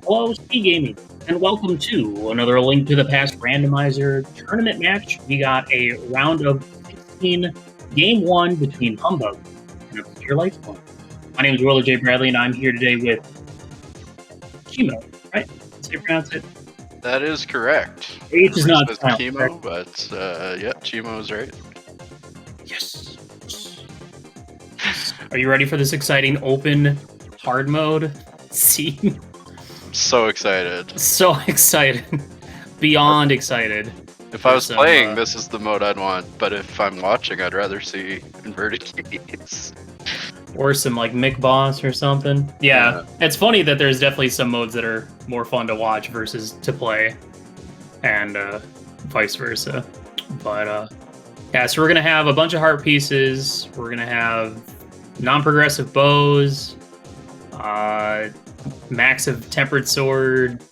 Hello, SpeedGaming, and welcome to another Link to the Past Randomizer tournament match. We got a round of 16, game 1 between Humbugh and ObscureLifeForm. My name is Willa J. Bradley, and I'm here today with Chemo, right? That's how you pronounce it? That is correct. H is not silent, Chemo, correct? but yeah, Chemo is right. Yes. Are you ready for this exciting open hard mode scene? I'm so excited. So excited. Beyond excited. If I was playing, this is the mode I'd want, but if I'm watching, I'd rather see inverted keys. Or some like Mick Boss or something. Yeah, it's funny that there's definitely some modes that are more fun to watch versus to play, and vice versa. But yeah, so we're gonna have a bunch of heart pieces. We're gonna have non-progressive bows, max of tempered sword.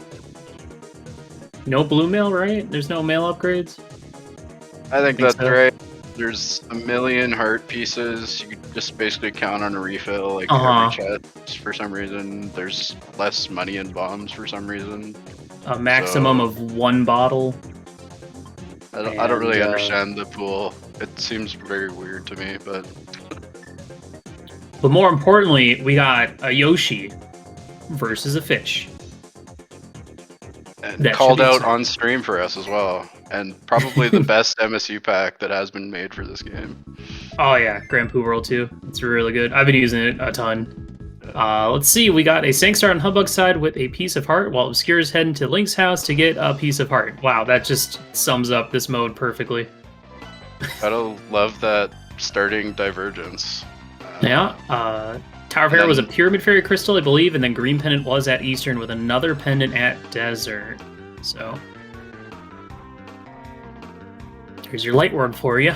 No blue mail, right? There's no mail upgrades. I think that's so. Right. There's a million heart pieces. You could just basically count on a refill, like every chest. For some reason, there's less money in bombs. For some reason, a maximum of 1 bottle. I don't really understand the pool. It seems very weird to me, but more importantly, we got a Yoshi versus a fish. And called out on stream for us as well. And probably the best MSU pack that has been made for this game. Oh yeah, Grand Poo World 2. It's really good. I've been using it a ton. Let's see, we got a Sankstar on Humbug's side with a piece of heart, while Obscure's heading to Link's house to get a piece of heart. Wow, that just sums up this mode perfectly. I don't love that starting divergence. Yeah, Tower Fairy was a Pyramid Fairy Crystal, I believe, and then Green Pendant was at Eastern with another Pendant at Desert. So here's your light word for you.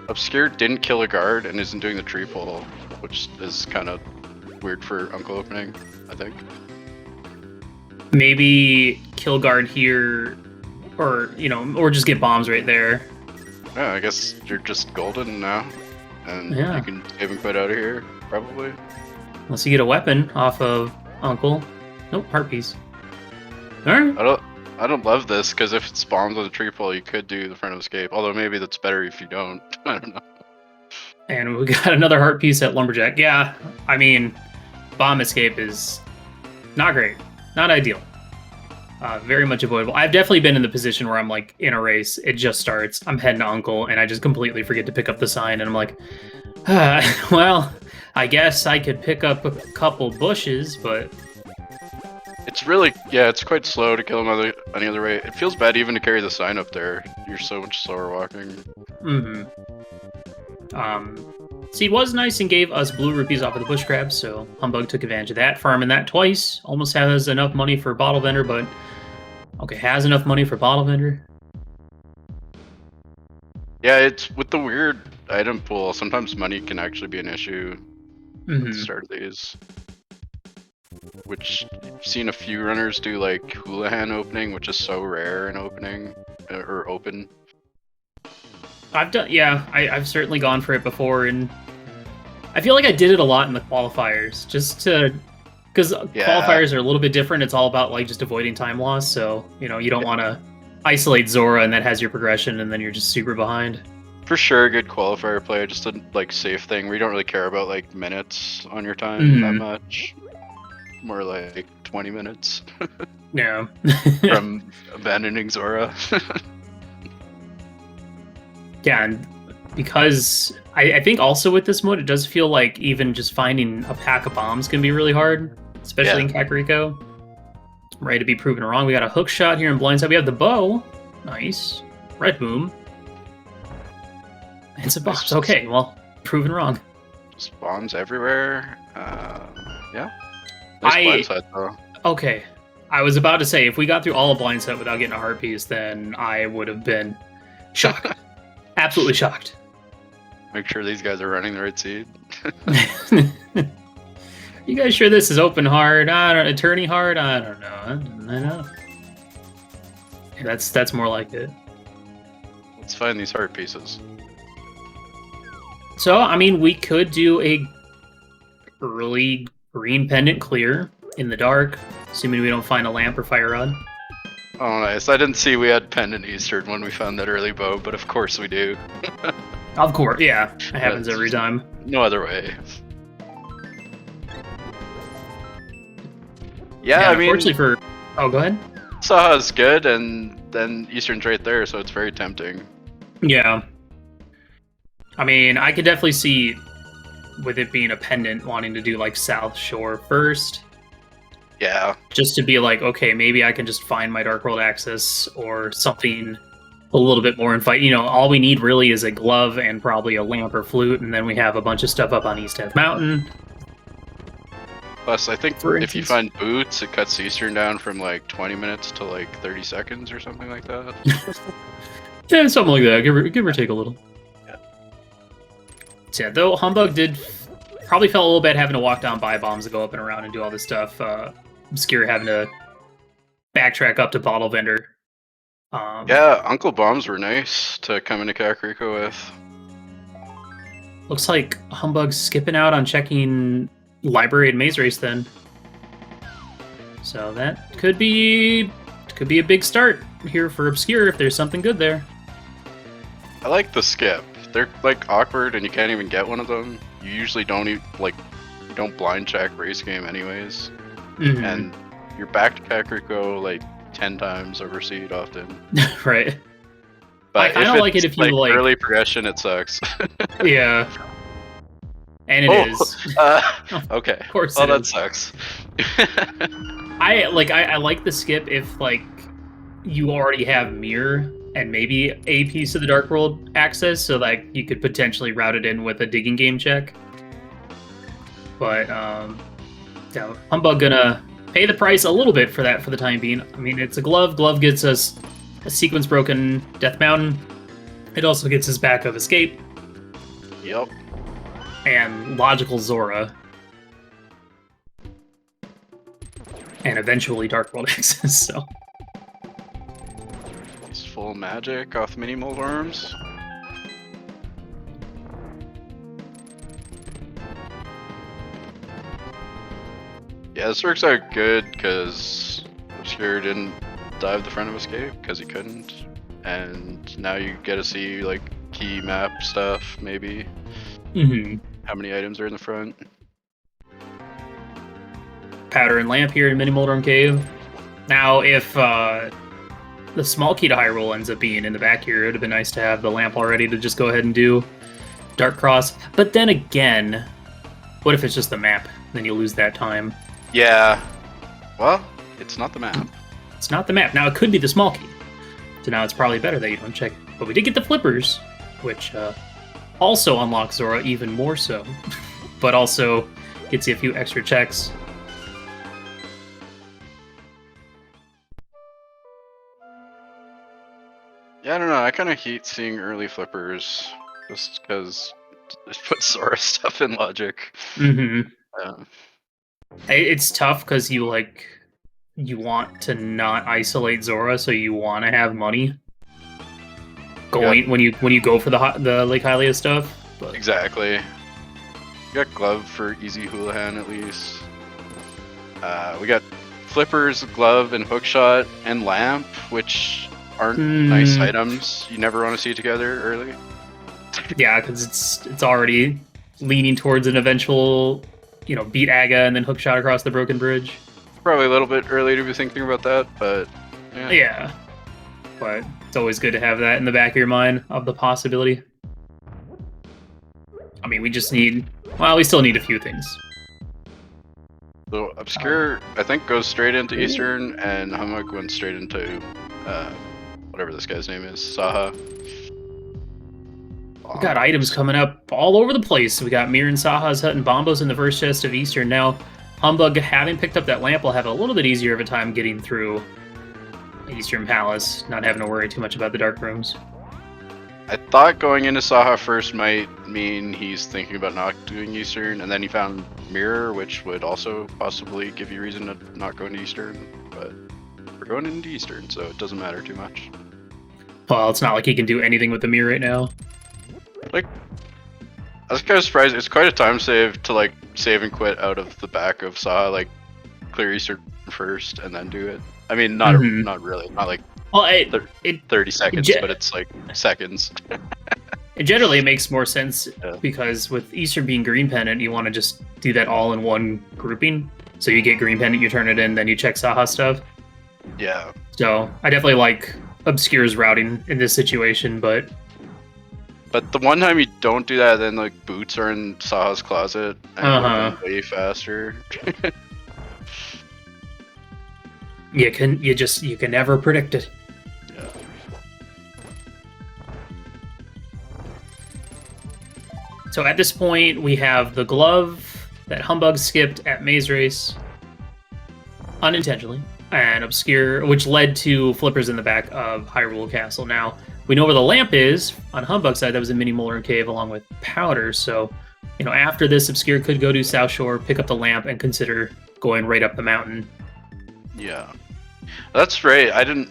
Obscure didn't kill a guard and isn't doing the tree pull, which is kind of weird for Uncle opening, I think. Maybe kill guard here, or or just get bombs right there. Yeah, I guess you're just golden now, and you can save and quit out of here, probably. Unless you get a weapon off of Uncle. Nope, heart piece. Alright. I don't love this, because if it's bombs on the tree pull, you could do the front of escape. Although maybe that's better if you don't. I don't know. And we got another heart piece at Lumberjack. Yeah, I mean, bomb escape is not great. Not ideal. Very much avoidable. I've definitely been in the position where I'm like in a race. It just starts. I'm heading to Uncle, and I just completely forget to pick up the sign. And I'm like, well, I guess I could pick up a couple bushes, but... It's really, it's quite slow to kill him any other way. It feels bad even to carry the sign up there. You're so much slower walking. Seed was nice and gave us blue rupees off of the bush crabs, so Humbugh took advantage of that, farming that twice. Almost has enough money for bottle vendor, but... Okay, has enough money for bottle vendor. Yeah, it's with the weird item pool. Sometimes money can actually be an issue at the start of these. Which you've seen a few runners do, like Houlihan opening, which is so rare in opening or open. I've done, I've certainly gone for it before, and I feel like I did it a lot in the qualifiers, just to, because qualifiers are a little bit different. It's all about like just avoiding time loss, so you don't want to isolate Zora and that has your progression, and then you're just super behind. For sure, good qualifier play, just a like safe thing where you don't really care about like minutes on your time that much. More like 20 minutes. Yeah. From abandoning Zora. Yeah, and because I think also with this mode, it does feel like even just finding a pack of bombs can be really hard, especially in Kakariko. Ready to be proven wrong. We got a hook shot here in blindside. We have the bow. Nice. Red boom. And some bombs. Okay, well, proven wrong. Just bombs everywhere. Yeah. Nice blindside, though. Okay. I was about to say, if we got through all of blindside without getting a heart piece, then I would have been shocked. Absolutely shocked. Make sure these guys are running the right seed. You guys sure this is open hard? Attorney hard? I don't know. I know. Yeah, that's more like it. Let's find these heart pieces. So, I mean, we could do a early Green pendant clear in the dark, assuming we don't find a lamp or fire rod. Oh, nice. I didn't see we had pendant Eastern when we found that early bow, but of course we do. Of course, yeah. It happens every time. No other way. Yeah, I mean... Unfortunately for... Oh, go ahead. Saha's good, and then Eastern's right there, so it's very tempting. Yeah. I mean, I could definitely see, with it being a pendant, wanting to do, like, South Shore first. Yeah. Just to be like, okay, maybe I can just find my Dark World access or something a little bit more and fight. You know, all we need really is a glove and probably a lamp or flute, and then we have a bunch of stuff up on East End Mountain. Plus, I think if you find boots, it cuts Eastern down from like 20 minutes to like 30 seconds or something like that. Yeah, something like that. Give or take a little. Yeah. So, yeah, though Humbug did probably felt a little bad having to walk down buy bombs to go up and around and do all this stuff. Obscure having to backtrack up to Bottle Vendor. Yeah, Uncle Bombs were nice to come into Kakariko with. Looks like Humbug's skipping out on checking Library and Maze Race then. So that could be a big start here for Obscure if there's something good there. I like the skip. They're like awkward and you can't even get one of them. You usually don't even you don't blind check race game anyways. Mm-hmm. And you're back to Kakariko like 10 times over seed often. Right. But I don't like it if you like early progression, it sucks. Yeah. And it is. Okay. Of course. Oh, that sucks. I like the skip if like you already have Mire and maybe a piece of the Dark World access, so like you could potentially route it in with a digging game check. But yeah, Humbug gonna pay the price a little bit for that for the time being. I mean, it's a glove. Glove gets us a sequence broken Death Mountain. It also gets us back of escape. Yep. And logical Zora. And eventually Dark World access, so. He's full magic off mini mold arms. Yeah, this works out good because Obscure didn't dive the front of escape because he couldn't. And now you get to see like key map stuff, maybe. Mm-hmm. How many items are in the front? Powder and lamp here in Mini Moldorm Cave. Now, if the small key to Hyrule ends up being in the back here, it would have been nice to have the lamp already to just go ahead and do Dark Cross. But then again, what if it's just the map? Then you lose that time. Yeah. Well, it's not the map. It's not the map. Now, it could be the small key. So now it's probably better that you don't check. But we did get the flippers, which also unlocks Zora even more so. But also gets you a few extra checks. Yeah, I don't know. I kind of hate seeing early flippers just because it puts Zora stuff in logic. Mm-hmm. It's tough because you want to not isolate Zora, so you want to have money going when you go for the Lake Hylia stuff. But. Exactly. You got glove for easy Houlihan at least. We got flippers, glove, and hookshot, and lamp, which aren't nice items. You never want to see together early. Yeah, because it's already leaning towards an eventual, beat Aga and then hookshot across the broken bridge. Probably a little bit early to be thinking about that, but yeah. Yeah. But it's always good to have that in the back of your mind of the possibility. I mean, we still need a few things. So Obscure, I think, goes straight into Eastern, and Humbug went straight into whatever this guy's name is, Saha. We got items coming up all over the place. We got Mire and Saha's Hut and Bombos in the first chest of Eastern. Now, Humbug, having picked up that lamp, will have a little bit easier of a time getting through Eastern Palace, not having to worry too much about the dark rooms. I thought going into Saha first might mean he's thinking about not doing Eastern, and then he found Mire, which would also possibly give you reason to not go into Eastern, but we're going into Eastern, so it doesn't matter too much. Well, it's not like he can do anything with the Mire right now. Like, I was kind of surprised. It's quite a time save to, like, save and quit out of the back of Saw, like clear Eastern first and then do it. I mean, not really, not like 30 seconds, but it's like seconds. Generally, it makes more sense because with Eastern being green pendant, you want to just do that all in one grouping. So you get green pendant, you turn it in, then you check Saha stuff. Yeah. So I definitely like Obscure's routing in this situation, but the one time you don't do that, then like boots are in Saha's closet and way faster. You can never predict it. Yeah. So at this point, we have the glove that Humbug skipped at Maze Race unintentionally, and Obscure, which led to flippers in the back of Hyrule Castle. Now, we know where the lamp is on Humbug's side. That was in Mini Molaren Cave along with Powder. So, after this, Obscure could go to South Shore, pick up the lamp, and consider going right up the mountain. Yeah. That's right. I didn't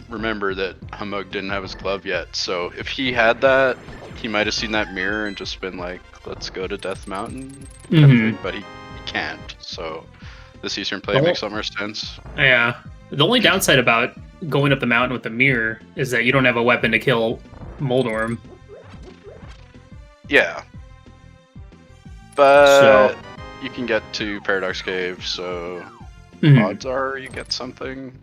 remember that Humbug didn't have his glove yet. So if he had that, he might have seen that mirror and just been like, let's go to Death Mountain. But he can't. So this Eastern play makes so much sense. Yeah. The only downside about going up the mountain with the mirror is that you don't have a weapon to kill Moldorm. Yeah. But you can get to Paradox Cave, so odds are you get something.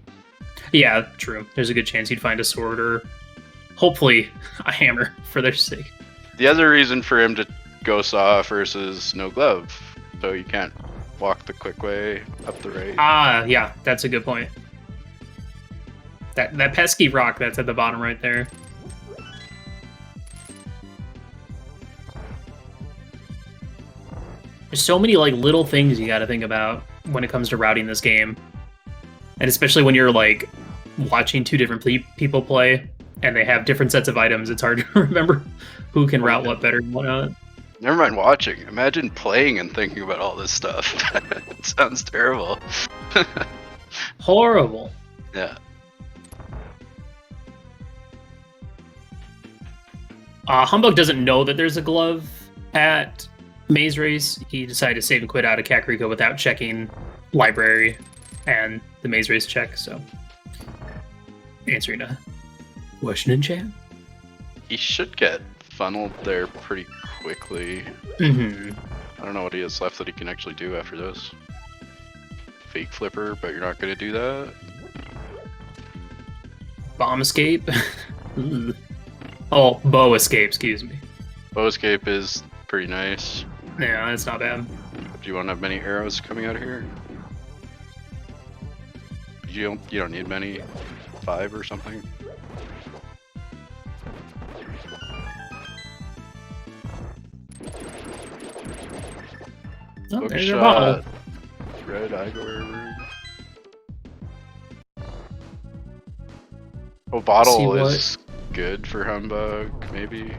Yeah, true. There's a good chance you'd find a sword or hopefully a hammer for their sake. The other reason for him to go Saw versus no glove, so you can't walk the quick way up the right. Yeah, that's a good point. That pesky rock that's at the bottom right there. There's so many like little things you got to think about when it comes to routing this game, and especially when you're like watching two different people play and they have different sets of items. It's hard to remember who can route what better and whatnot. Never mind watching. Imagine playing and thinking about all this stuff. It sounds terrible. Horrible. Yeah. Humbug doesn't know that there's a glove at Maze Race. He decided to save and quit out of Kakariko without checking library and the Maze Race check, so answering a question in chat. He should get funneled there pretty quickly. I don't know what he has left that he can actually do after this. Fake flipper, but you're not going to do that. Bomb escape. Oh, bow escape, excuse me. Bow escape is pretty nice. Yeah, that's not bad. Do you want to have many arrows coming out of here? You don't need many. 5 or something. Oh, there's your bottle. Red Igor room. Oh, bottle is good for Humbug, maybe.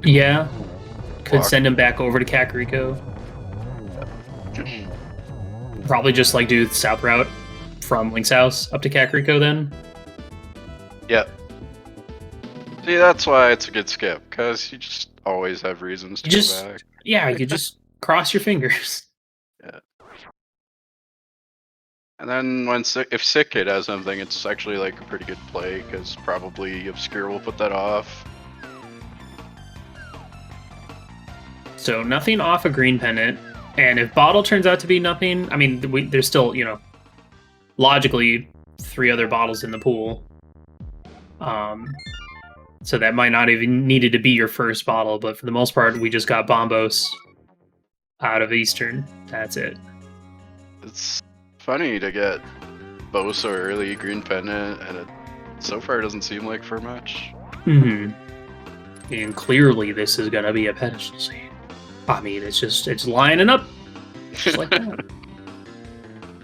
Yeah. Could send him back over to Kakariko. Probably just like do the south route from Link's house up to Kakariko then. Yep. See, that's why it's a good skip, because you just always have reasons to go back. Yeah, you just cross your fingers. Yeah. And then if Sick Kid has something, it's actually like a pretty good play, because probably Obscure will put that off. So nothing off a green pendant, and if bottle turns out to be nothing, I mean, there's still, logically 3 other bottles in the pool. So that might not even needed to be your first bottle, but for the most part, we just got Bombos out of Eastern. That's it. It's funny to get bow so early, green pendant, and it so far doesn't seem like for much. And clearly this is gonna be a pedestal scene. I mean, it's lining up just like that.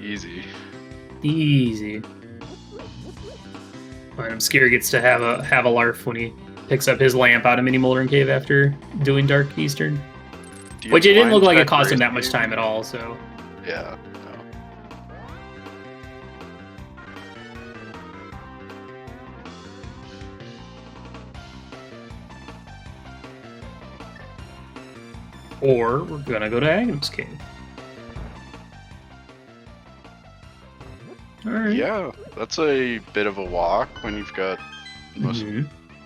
Easy. And Obscure gets to have a larf when he picks up his lamp out of Mini Molaren Cave after doing Dark Eastern. Which it didn't look like it cost him that much time at all, so. Yeah, no. or we're gonna go to Agnes Cave. All right. Yeah, that's a bit of a walk when you've got most.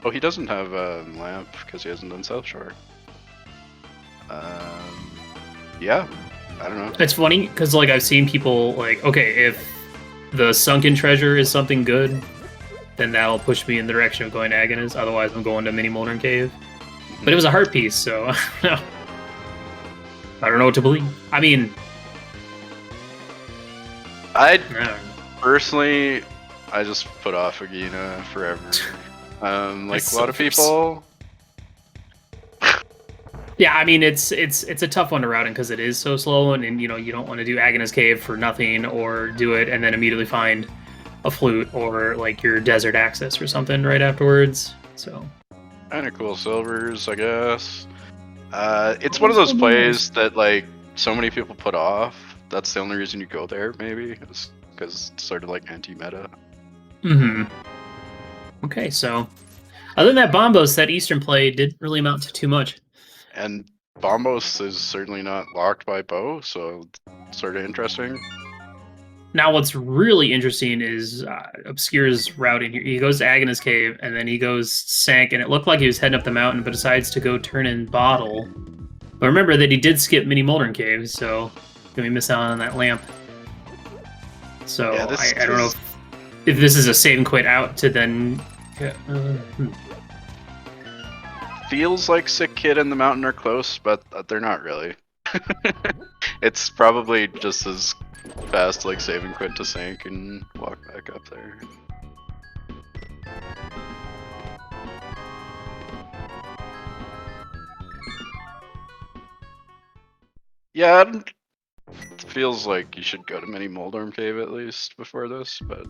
Oh, he doesn't have a lamp because he hasn't done South Shore. Yeah, I don't know. It's funny because like I've seen people like, okay, if the sunken treasure is something good, then that'll push me in the direction of going to Agnes. Otherwise, I'm going to Mini Molten Cave. But it was a heart piece, so I don't know what to believe. I mean, Personally, I just put off Agina forever. Like a lot of people. Yeah, I mean it's a tough one to route in because it is so slow, and you know you don't want to do Agnes Cave for nothing or do it and then immediately find a flute or like your desert access or something right afterwards. So kind of cool silvers, I guess. It's one of those plays that like so many people put off. That's the only reason you go there, maybe, because it's sort of like anti-meta. Okay, so other than that, Bombos, that Eastern play didn't really amount to too much. And Bombos is certainly not locked by Bo, so it's sort of interesting. Now, what's really interesting is Obscure's routing here. He goes to Agnes Cave, and then he goes Sank, and it looked like he was heading up the mountain, but decides to go turn in Bottle. But remember that he did skip Mini Molten Cave, so we miss out on that lamp. So yeah, I don't know if this is a save and quit out to then... Feels like Sick Kid and the Mountain are close, but they're not really. It's probably just as fast like save and quit to Sank and walk back up there. Yeah, it feels like you should go to Mini Moldorm Cave at least before this, but...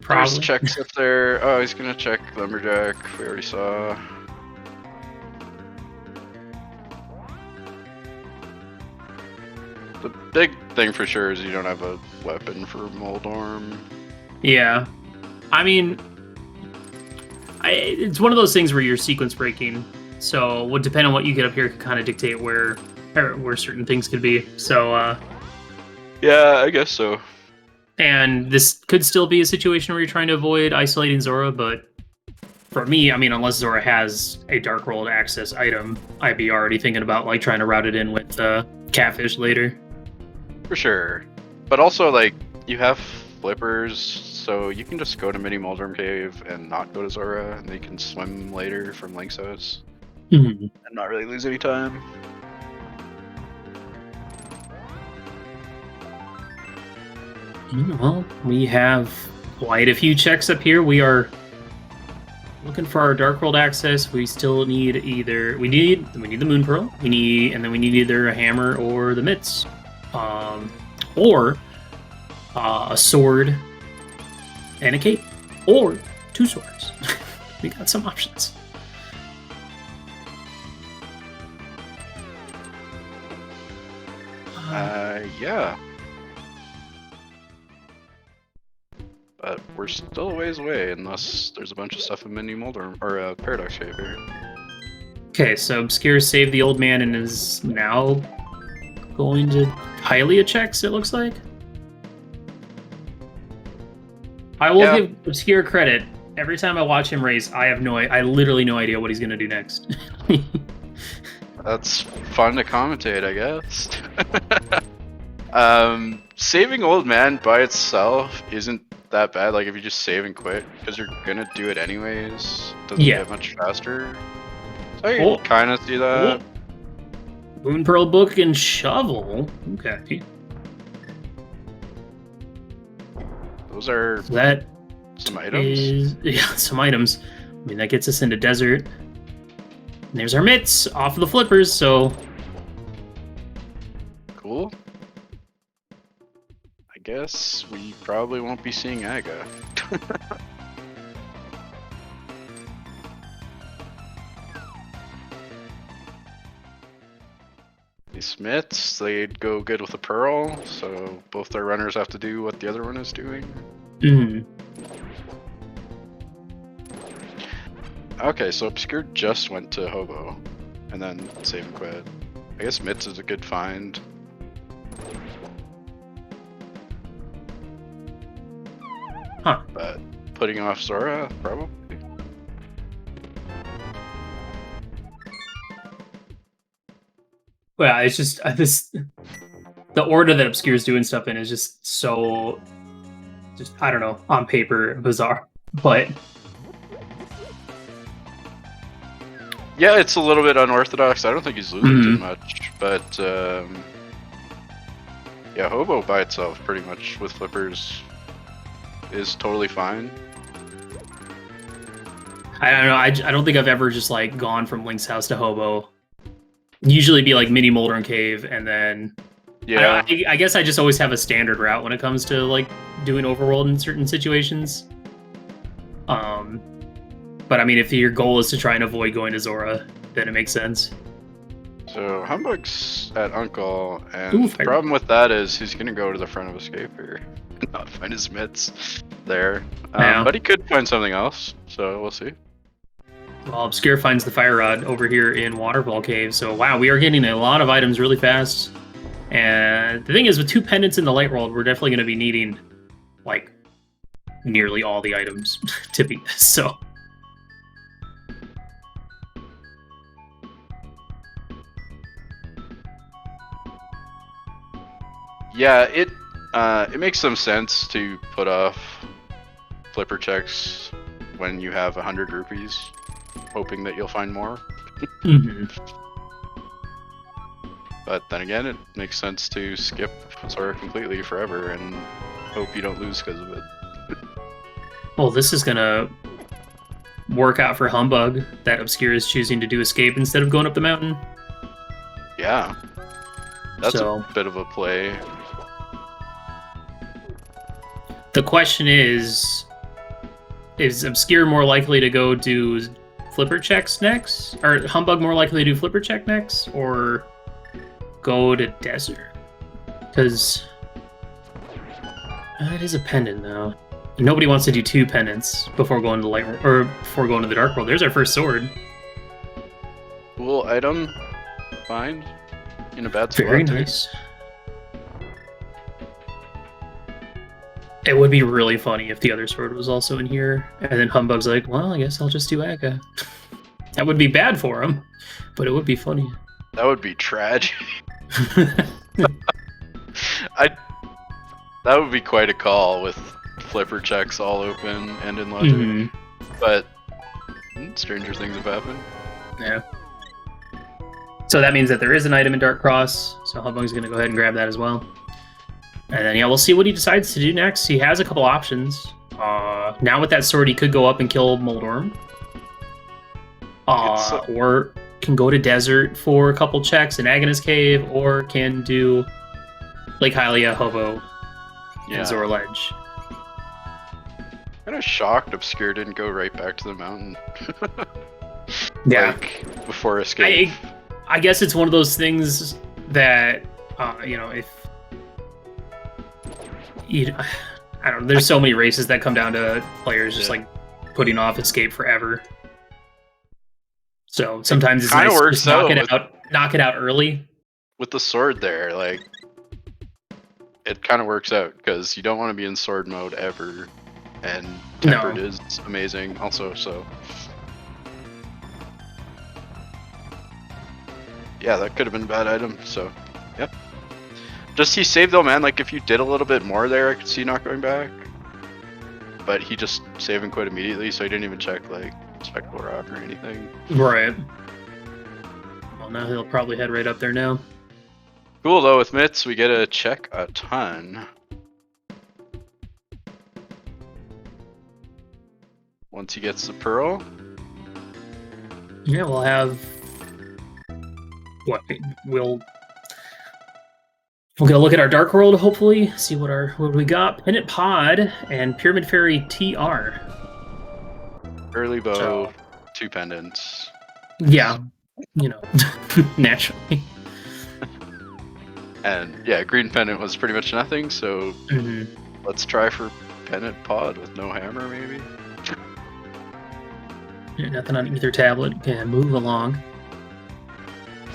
There's checks up there. Oh, he's gonna check Lumberjack. We already saw. The big thing for sure is you don't have a weapon for Moldorm. Yeah. I mean, it's one of those things where you're sequence breaking. So, would depend on what you get up here could kind of dictate where certain things could be. So, yeah, I guess so. And this could still be a situation where you're trying to avoid isolating Zora, but for me, I mean, unless Zora has a Dark World access item, I'd be already thinking about like trying to route it in with Catfish later. For sure. But also, like, you have flippers, so you can just go to Mini Moldorm Cave and not go to Zora, and they can swim later from Link's house. And not really lose any time. Well, we have quite a few checks up here. We are looking for our Dark World access. We still need either we need the Moon Pearl. We need either a hammer or the mitts, or a sword and a cape, or 2 swords. We got some options. Yeah. But we're still a ways away unless there's a bunch of stuff in Mini Moldorm or Paradox Cave here. Okay, so Obscure saved the old man and is now going to Hylia checks, it looks like. I will give Obscure credit. Every time I watch him race, I literally no idea what he's gonna do next. That's fun to commentate, I guess. Saving old man by itself isn't that bad. Like if you just save and quit, because you're gonna do it anyways. Doesn't get much faster. So I can kind of see that. Moon Pearl Book and Shovel. Okay. Those are some items. Some items. I mean that gets us into desert. And there's our mitts off of the flippers. So cool. I guess we probably won't be seeing Aga. These Smiths, they'd go good with a Pearl, so both their runners have to do what the other one is doing. Okay, so Obscure just went to Hobo, and then save and quit. I guess Mitz is a good find. Huh. But putting off Zora, probably. Well, it's just the order that Obscure's doing stuff in is just so, I don't know, on paper bizarre, but yeah, it's a little bit unorthodox. I don't think he's losing too much, but yeah, Hobo by itself, pretty much with flippers, is totally fine. I don't know. I don't think I've ever just like gone from Link's house to Hobo. Usually be like mini Molder Cave, and then yeah. I guess I just always have a standard route when it comes to like doing overworld in certain situations. But I mean, if your goal is to try and avoid going to Zora, then it makes sense. So Humbugh's at Uncle, and the problem with that is he's gonna go to the front of Escape here, and not find his mitts there. But he could find something else, so we'll see. Well, Obscure finds the Fire Rod over here in Waterfall Cave, so wow, we are getting a lot of items really fast. And the thing is, with 2 pendants in the Light World, we're definitely going to be needing, like, nearly all the items to beat this, so... Yeah, it makes some sense to put off flipper checks when you have 100 rupees, hoping that you'll find more. But then again, it makes sense to skip Zora completely forever and hope you don't lose because of it. Well, this is gonna work out for Humbugh, that Obscure is choosing to do Escape instead of going up the mountain. Yeah. That's a bit of a play. The question is Obscure more likely to go do flipper checks next? Or Humbugh more likely to do flipper check next? Or go to Desert? Because it is a pendant now. Nobody wants to do 2 pendants before going to Light World, or before going to the Dark World. There's our first sword. Cool item. Find in a bad spot. Very nice. It would be really funny if the other sword was also in here, and then Humbugh's like, well, I guess I'll just do Akka. That would be bad for him, but it would be funny. That would be tragic. That would be quite a call with flipper checks all open and in logic. But stranger things have happened. Yeah. So that means that there is an item in Dark Cross, so Humbugh's going to go ahead and grab that as well. And then, yeah, we'll see what he decides to do next. He has a couple options. Now with that sword, he could go up and kill Moldorm. Or can go to Desert for a couple checks in Agnes Cave, or can do Lake Hylia, Hobo, and Zora Ledge. Kind of shocked Obscure didn't go right back to the mountain. Yeah. Like, before Escape. I guess it's one of those things that, you know, if... I don't know, there's so many races that come down to players just, like, putting off Escape forever. So sometimes it's nice to just knock it out early. With the sword there, like, it kind of works out, because you don't want to be in sword mode ever. And Tempered is amazing also, so... Yeah, that could have been a bad item, so... Yep. Just he saved though, man. Like, if you did a little bit more there, I could see not going back. But he just saved and quit immediately, so he didn't even check, like, Spectacle Rock or anything. Right. Well, now he'll probably head right up there now. Cool, though, with Mitts, we get to check a ton. Once he gets the Pearl. Yeah, we'll have... What? We'll go look at our Dark World, hopefully. See what we got. Pendant Pod and Pyramid Fairy TR. Early bow, 2 pendants. Yeah, you know, naturally. And yeah, green pendant was pretty much nothing, so let's try for pendant pod with no hammer, maybe. Nothing on either tablet. Okay, move along.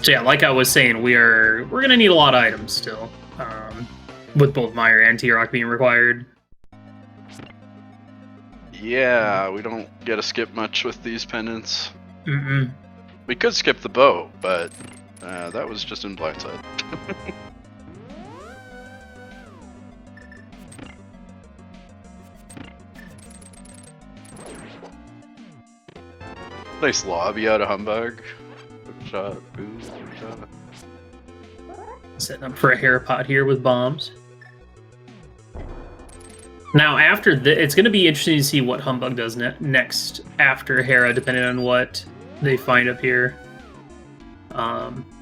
So yeah, like I was saying, we're gonna need a lot of items still, with both Mire and T-Rock being required. Yeah, we don't get to skip much with these pendants. Mm-mm. We could skip the bow, but that was just in black side. Nice lobby out of Humbug. Good shot, boom, good shot. Setting up for a hair pot here with bombs. Now, after it's going to be interesting to see what Humbug does next after Hera, depending on what they find up here.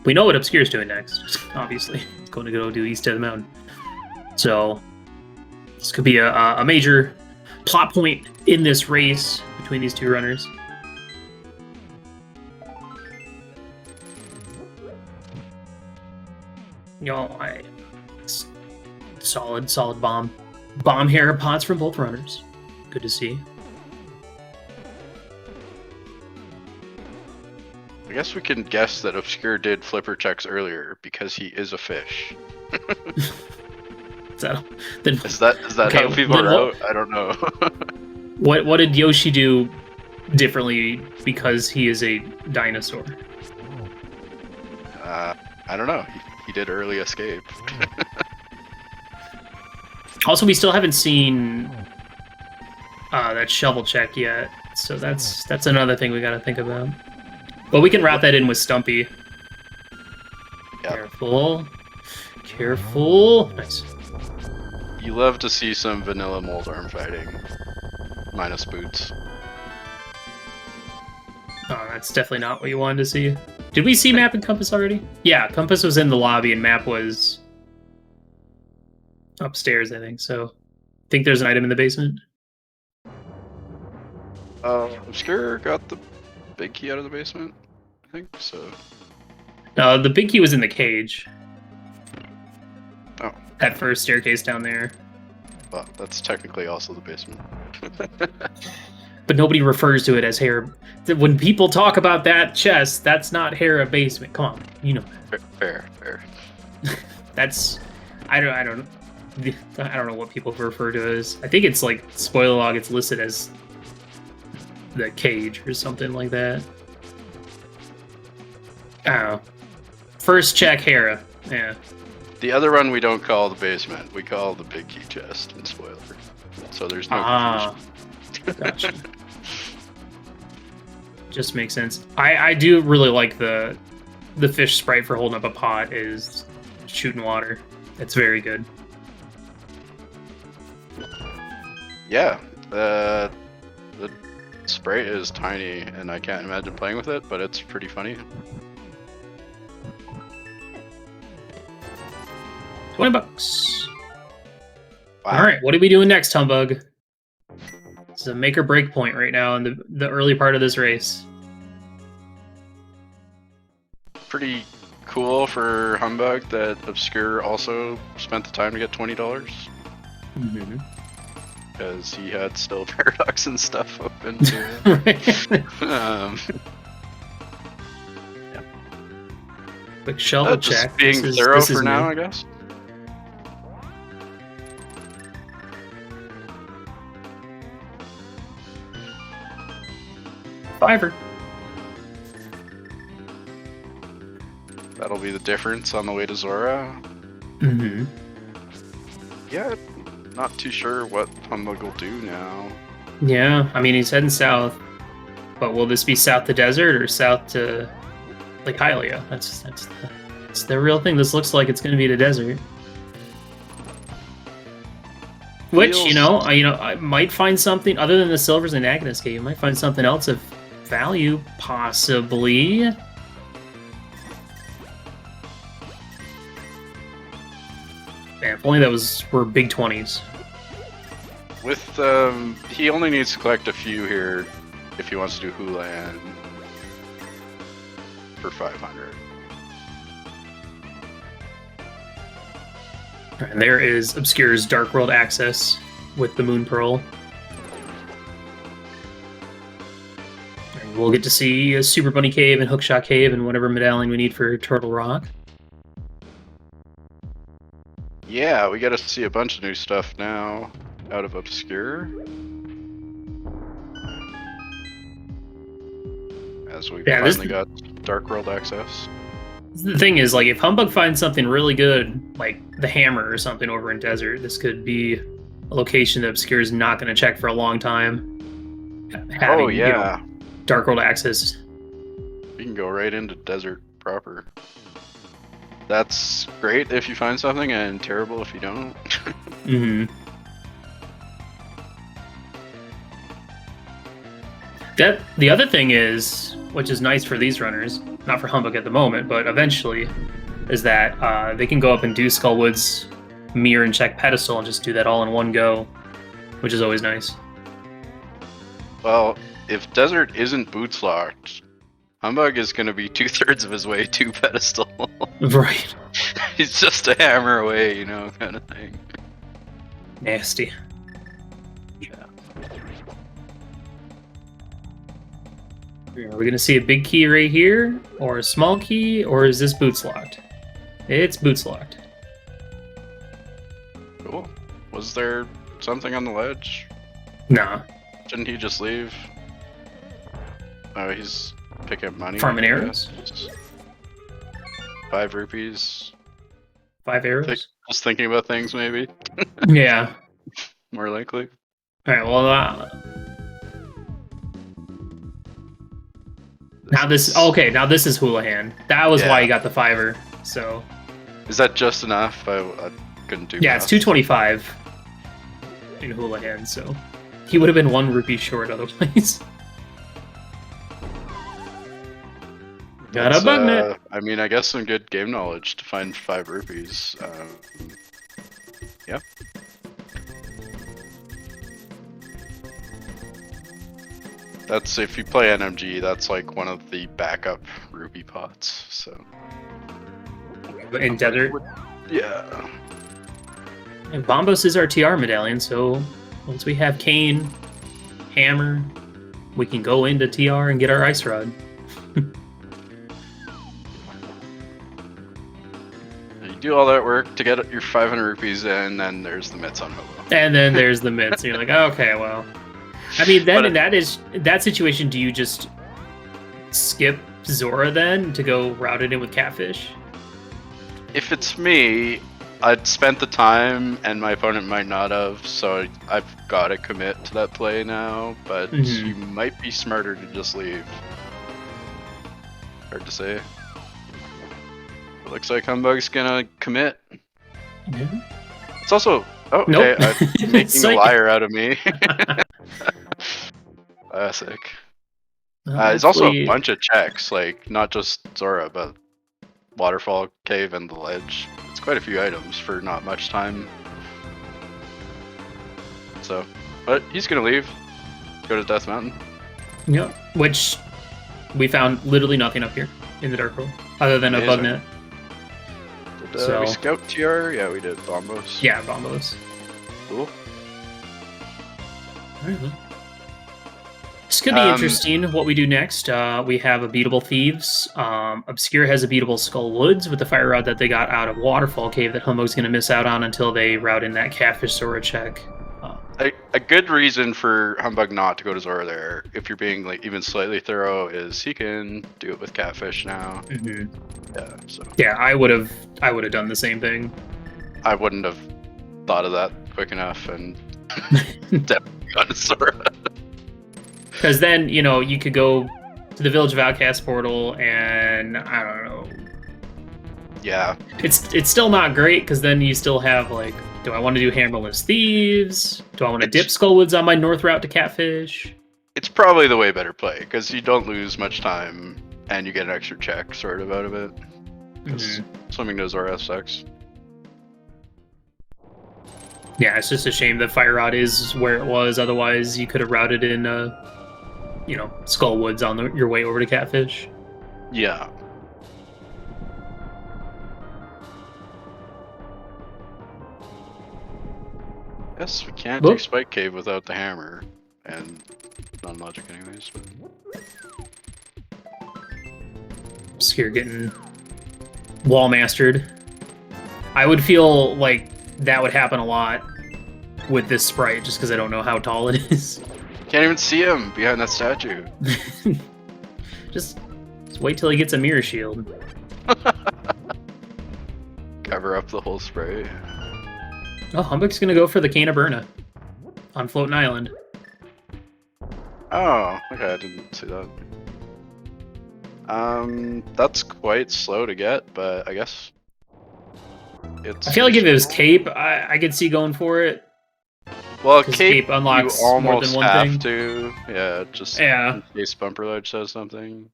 We know what Obscure's doing next, obviously. It's going to go do East of the Mountain. So, this could be a major plot point in this race between these two runners. Y'all, solid bomb Hera pots from both runners. Good to see. I guess we can guess that Obscure did flipper checks earlier because he is a fish. Is that okay, how people are out? I don't know. What did Yoshi do differently because he is a dinosaur? I don't know. He did early escape. Also, we still haven't seen that shovel check yet, so that's another thing we got to think about. But we can wrap that in with Stumpy. Yep. Careful. Nice. You love to see some vanilla mold arm fighting, minus boots. Oh, that's definitely not what you wanted to see. Did we see Map and Compass already? Yeah, Compass was in the lobby and Map was upstairs, I think. So, I think there's an item in the basement. Obscure got the big key out of the basement, I think so. No, the big key was in the cage. Oh. That first staircase down there. Well, that's technically also the basement. But nobody refers to it as Hera. When people talk about that chest, that's not Hera basement. Come on, you know that. Fair. That's I don't know what people refer to it as. I think it's like spoiler log. It's listed as the cage or something like that. I don't know. First check Hera. Yeah. The other one we don't call the basement. We call the big key chest in spoiler. So there's no confusion. Gotcha. Just makes sense. I do really like the fish sprite for holding up a pot is shooting water. It's very good. Yeah, the sprite is tiny, and I can't imagine playing with it, but it's pretty funny. 20 bucks. Wow. All right, what are we doing next, Humbug? It's a make or break point right now in the early part of this race. Pretty cool for Humbug that Obscure also spent the time to get $20. Mm-hmm. Because he had still Paradox and stuff open too. Yeah. Quick shovel check. Just being thorough for now, I guess. $5. That'll be the difference on the way to Zora. Mm-hmm. Yeah, not too sure what Humbug will do now. Yeah, I mean, he's heading south. But will this be south to desert or south to Lake Hylia? That's the real thing. This looks like it's going to be the desert. Which, I might find something other than the silvers and Agnes cave. You might find something else of value, possibly. Man, if only were big 20s. With he only needs to collect a few here if he wants to do Hulan for 500. And there is Obscure's Dark World access with the Moon Pearl. And we'll get to see a Super Bunny Cave and Hookshot Cave and whatever medallion we need for Turtle Rock. Yeah, we got to see a bunch of new stuff now out of Obscure. As we finally got Dark World access. The thing is, like, if Humbug finds something really good, like the hammer or something over in Desert, this could be a location that Obscure is not going to check for a long time. Having, you know, Dark World access. You can go right into Desert proper. That's great if you find something, and terrible if you don't. Mm-hmm. The other thing is, which is nice for these runners, not for Humbug at the moment, but eventually, is that they can go up and do Skullwood's Mire and check pedestal and just do that all in one go, which is always nice. Well, if Desert isn't boots locked, Humbug is going to be 2/3 of his way to pedestal. Right. He's just a hammer away, you know, kind of thing. Nasty. Yeah. Are we going to see a big key right here, or a small key, or is this boots locked? It's boots locked. Cool. Was there something on the ledge? Nah. Didn't he just leave? Oh, he's picking up money. Farming arrows. 5 rupees. 5 arrows? Just thinking about things, maybe. Yeah. More likely. Alright, well, now this... Okay, now this is Houlihan. That was why he got the 5er, so... Is that just enough? I couldn't do Yeah, it's 225 in Houlihan, so... He would have been 1 rupee short otherwise. Got a button it. I mean, I guess some good game knowledge to find 5 rupees. Yep. That's, if you play NMG, that's like one of the backup rupee pots, so... In Desert? Yeah. And Bombos is our TR medallion, so once we have Kane, Hammer, we can go into TR and get our Ice Rod. You do all that work to get your 500 rupees, and then there's the mitts on Momo. And then there's the mitts, and you're like, okay, well... I mean, then in that situation, do you just skip Zora then to go route it in with Catfish? If it's me, I'd spent the time, and my opponent might not have, so I've got to commit to that play now, but you might be smarter to just leave. Hard to say. It looks like Humbug's gonna commit. It's also... Oh, okay, nope. Making a liar out of me. Classic. There's also a bunch of checks, like, not just Zora, but Waterfall, Cave, and the Ledge. It's quite a few items for not much time. So, but he's gonna leave. Go to Death Mountain. Yep, which we found literally nothing up here in the Dark World, other than a bug net. Did we scout TR? Yeah, we did. Bombos. Yeah, Bombos. Cool. Alright, well. This could be interesting, what we do next. We have a Beatable Thieves. Obscure has a Beatable Skull Woods with the fire rod that they got out of Waterfall Cave that Humbug's going to miss out on until they route in that Catfish Zora check. A good reason for Humbug not to go to Zora there, if you're being like even slightly thorough, is he can do it with Catfish now. Yeah, so. Yeah, I would have done the same thing. I wouldn't have thought of that quick enough, and definitely gone to Zora. Because then, you know, you could go to the Village of Outcast portal, and I don't know. Yeah. It's still not great, because then you still have, like, do I want to do Hammerless Thieves? Do I want to dip Skullwoods on my north route to Catfish? It's probably the way better play, because you don't lose much time, and you get an extra check, sort of, out of it. Because swimming to Zora sucks. Yeah, it's just a shame that Fire Rod is where it was, otherwise you could have routed in, you know, Skullwoods on your way over to Catfish. Yeah. Yes, we can't do Spike Cave without the hammer, and non-logic anyways. But... Obscure getting wall mastered. I would feel like that would happen a lot with this sprite, just because I don't know how tall it is. Can't even see him behind that statue. just wait till he gets a mirror shield. Cover up the whole sprite. Oh, Humbugh's gonna go for the Cane of Burna on Floating Island. Oh, okay, I didn't see that. That's quite slow to get, but I guess it's... I feel like if it was Cape, I could see going for it. Well, Cape unlocks you almost more than one have thing. to. Yeah, just yeah. in case Bumper Ledge says something.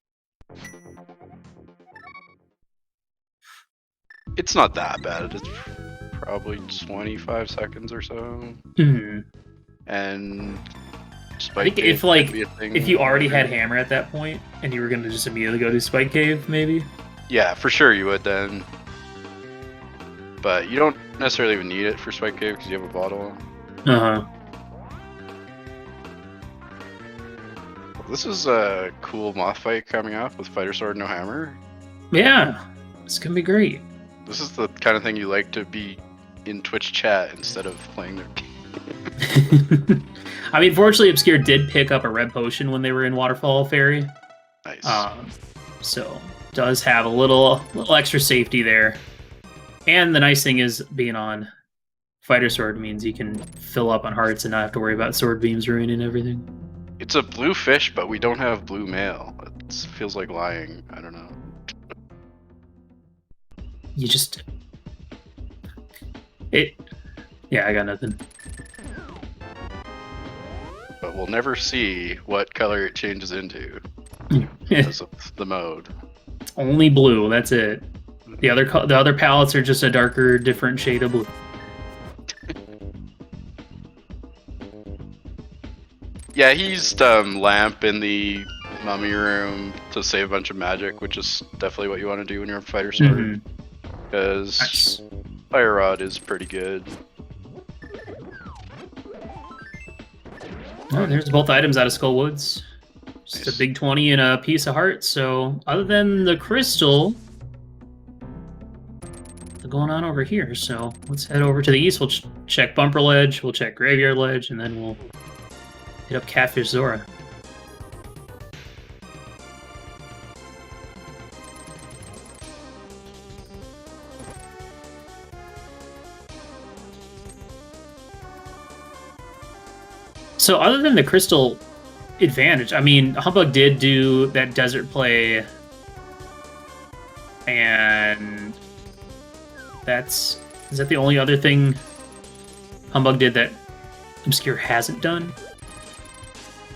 It's not that bad. It's probably 25 seconds or so. Mm-hmm. And I think if you already had Hammer at that point and you were gonna just immediately go to Spike Cave, maybe. Yeah, for sure you would then. But you don't necessarily even need it for Spike Cave because you have a bottle. Uh-huh. This is a cool moth fight coming up with Fighter Sword no Hammer. Yeah, it's gonna be great. This is the kind of thing you like to be in Twitch chat instead of playing their game. I mean, fortunately, Obscure did pick up a red potion when they were in Waterfall Ferry. Nice. So does have a little extra safety there. And the nice thing is being on Fighter Sword means you can fill up on hearts and not have to worry about sword beams ruining everything. It's a blue fish, but we don't have blue mail. It feels like lying. I don't know. You just... Yeah, I got nothing. But we'll never see what color it changes into because of the mode. It's only blue, that's it. The other palettes are just a darker, different shade of blue. Yeah, he used Lamp in the mummy room to save a bunch of magic, which is definitely what you want to do when you're on Fighter Sword. Because Fire Rod is pretty good. Oh, there's both items out of Skull Woods. Just nice. A big 20 and a piece of heart. So other than the crystal, what's going on over here? So let's head over to the east. We'll check Bumper Ledge. We'll check Graveyard Ledge, and then we'll hit up Catfish Zora. So other than the crystal advantage, I mean, Humbugh did do that desert play, and is that the only other thing Humbugh did that Obscure hasn't done?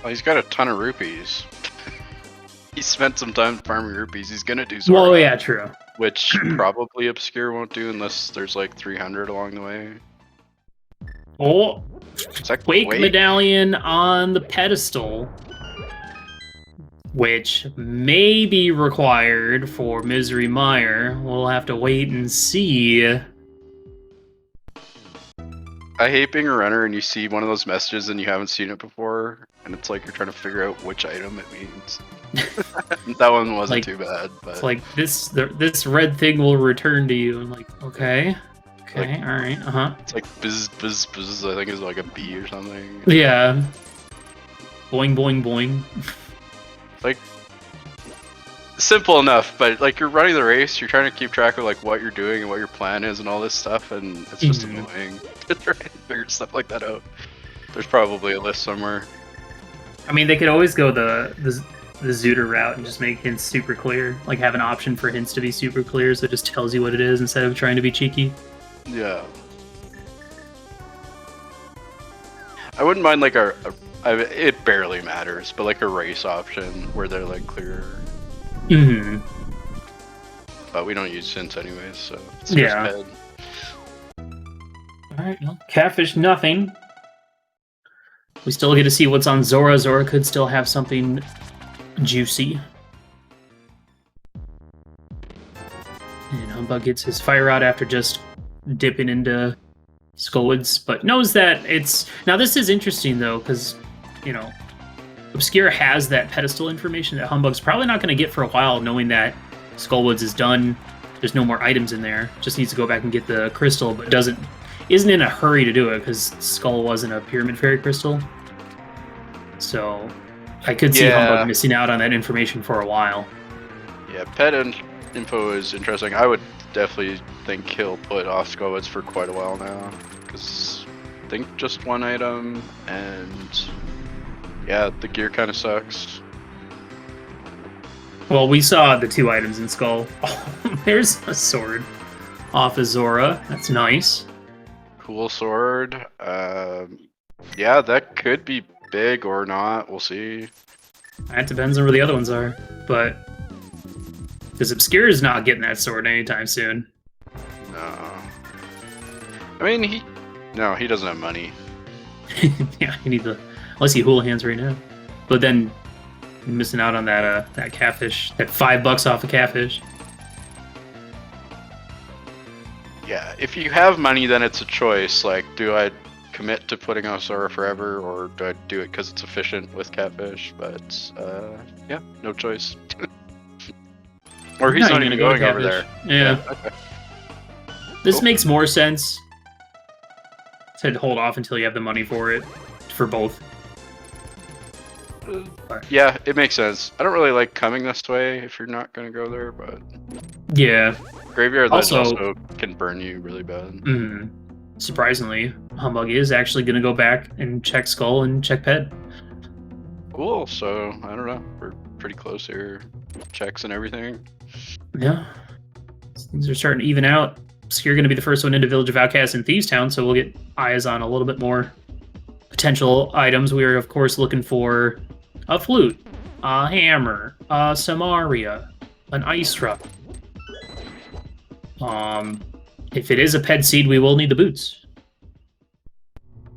Well, he's got a ton of rupees. He spent some time farming rupees. He's gonna do Zora. Well, yeah, true. Which probably Obscure won't do unless there's like 300 along the way. Oh, Quake Medallion on the pedestal, which may be required for Misery Mire. We'll have to wait and see. I hate being a runner and you see one of those messages and you haven't seen it before, and it's like you're trying to figure out which item it means. That one wasn't too bad, but it's like this red thing will return to you. I'm like, okay. Okay, like, alright, It's like bizz, bizz, bizz, I think it's like a bee or something. Yeah. Boing, boing, boing. Like, simple enough, but like you're running the race, you're trying to keep track of like what you're doing and what your plan is and all this stuff, and it's just annoying to try and figure stuff like that out. There's probably a list somewhere. I mean, they could always go the Zooter route and just make hints super clear. Like have an option for hints to be super clear so it just tells you what it is instead of trying to be cheeky. Yeah. I wouldn't mind like it barely matters, but like a race option where they're like clearer. But we don't use hints anyways, so it's just bad. Alright, well, Catfish nothing. We still get to see what's on Zora. Zora could still have something juicy. And Humbugh gets his Fire Rod after just dipping into Skullwoods, but knows that it's... Now this is interesting though, because, you know, Obscure has that pedestal information that Humbugh's probably not going to get for a while, knowing that Skullwoods is done. There's no more items in there. Just needs to go back and get the crystal, but isn't in a hurry to do it because Skull wasn't a Pyramid Fairy crystal. So I could see Humbug missing out on that information for a while. Yeah, pendant info is interesting. I would definitely think he'll put off Skullwoods for quite a while now, because I think just one item, and yeah, the gear kind of sucks. Well, we saw the 2 items in Skull. Oh, there's a sword off Azora. That's nice. Cool sword. Yeah, that could be big or not. We'll see. That depends on where the other ones are, but because Obscure is not getting that sword anytime soon. No. I mean, he doesn't have money. Yeah, you need the unless he hula hands right now. But then you're missing out on that that catfish, that $5 off a catfish. Yeah, if you have money, then it's a choice. Like, do I commit to putting out Sora forever, or do I do it because it's efficient with catfish? But yeah, no choice. Or he's not even going over there. Yeah. Okay. This makes more sense to hold off until you have the money for it, for both. Yeah, it makes sense. I don't really like coming this way if you're not going to go there, but yeah. Graveyard Ledge also can burn you really bad. Surprisingly, Humbug is actually going to go back and check Skull and check Ped. Cool, so I don't know. We're pretty close here. Checks and everything. Yeah. Things are starting to even out. Obscure going to be the first one into Village of Outcasts in Thieves Town, so we'll get eyes on a little bit more potential items. We are, of course, looking for a flute, a hammer, a Samaria, an ice truck. If it is a Ped seed, we will need the boots.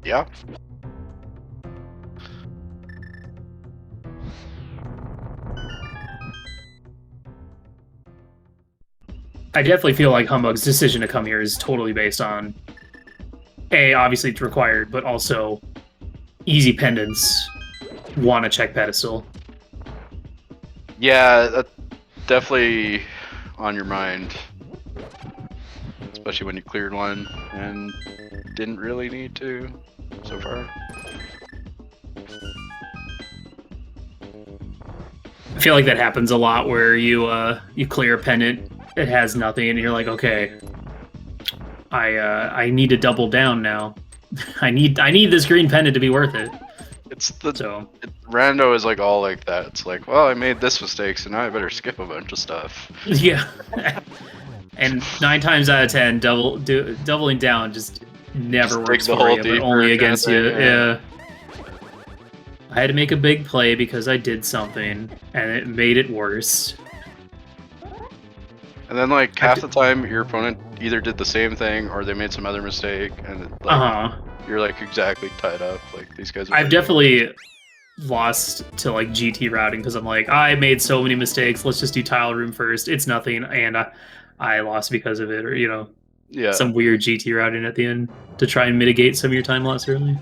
Yeah. I definitely feel like Humbug's decision to come here is totally based on obviously it's required, but also easy pendants want to check pedestal. Yeah, that's definitely on your mind. Especially when you cleared one and didn't really need to so far. I feel like that happens a lot where you clear a pendant, it has nothing, and you're like, okay, I need to double down now. I need this green pendant to be worth it. It's Rando is like all like that. It's like, well, I made this mistake, so now I better skip a bunch of stuff. Yeah. And 9 times out of 10, doubling down just never works for you, but only against you. Yeah. I had to make a big play because I did something, and it made it worse. And then, like, half the time, your opponent either did the same thing or they made some other mistake, and like, you're like exactly tied up. Like, these guys. I've definitely lost to like GT routing because I'm like, I made so many mistakes. Let's just do tile room first. It's nothing, and I lost because of it, or some weird GT routing at the end to try and mitigate some of your time loss early.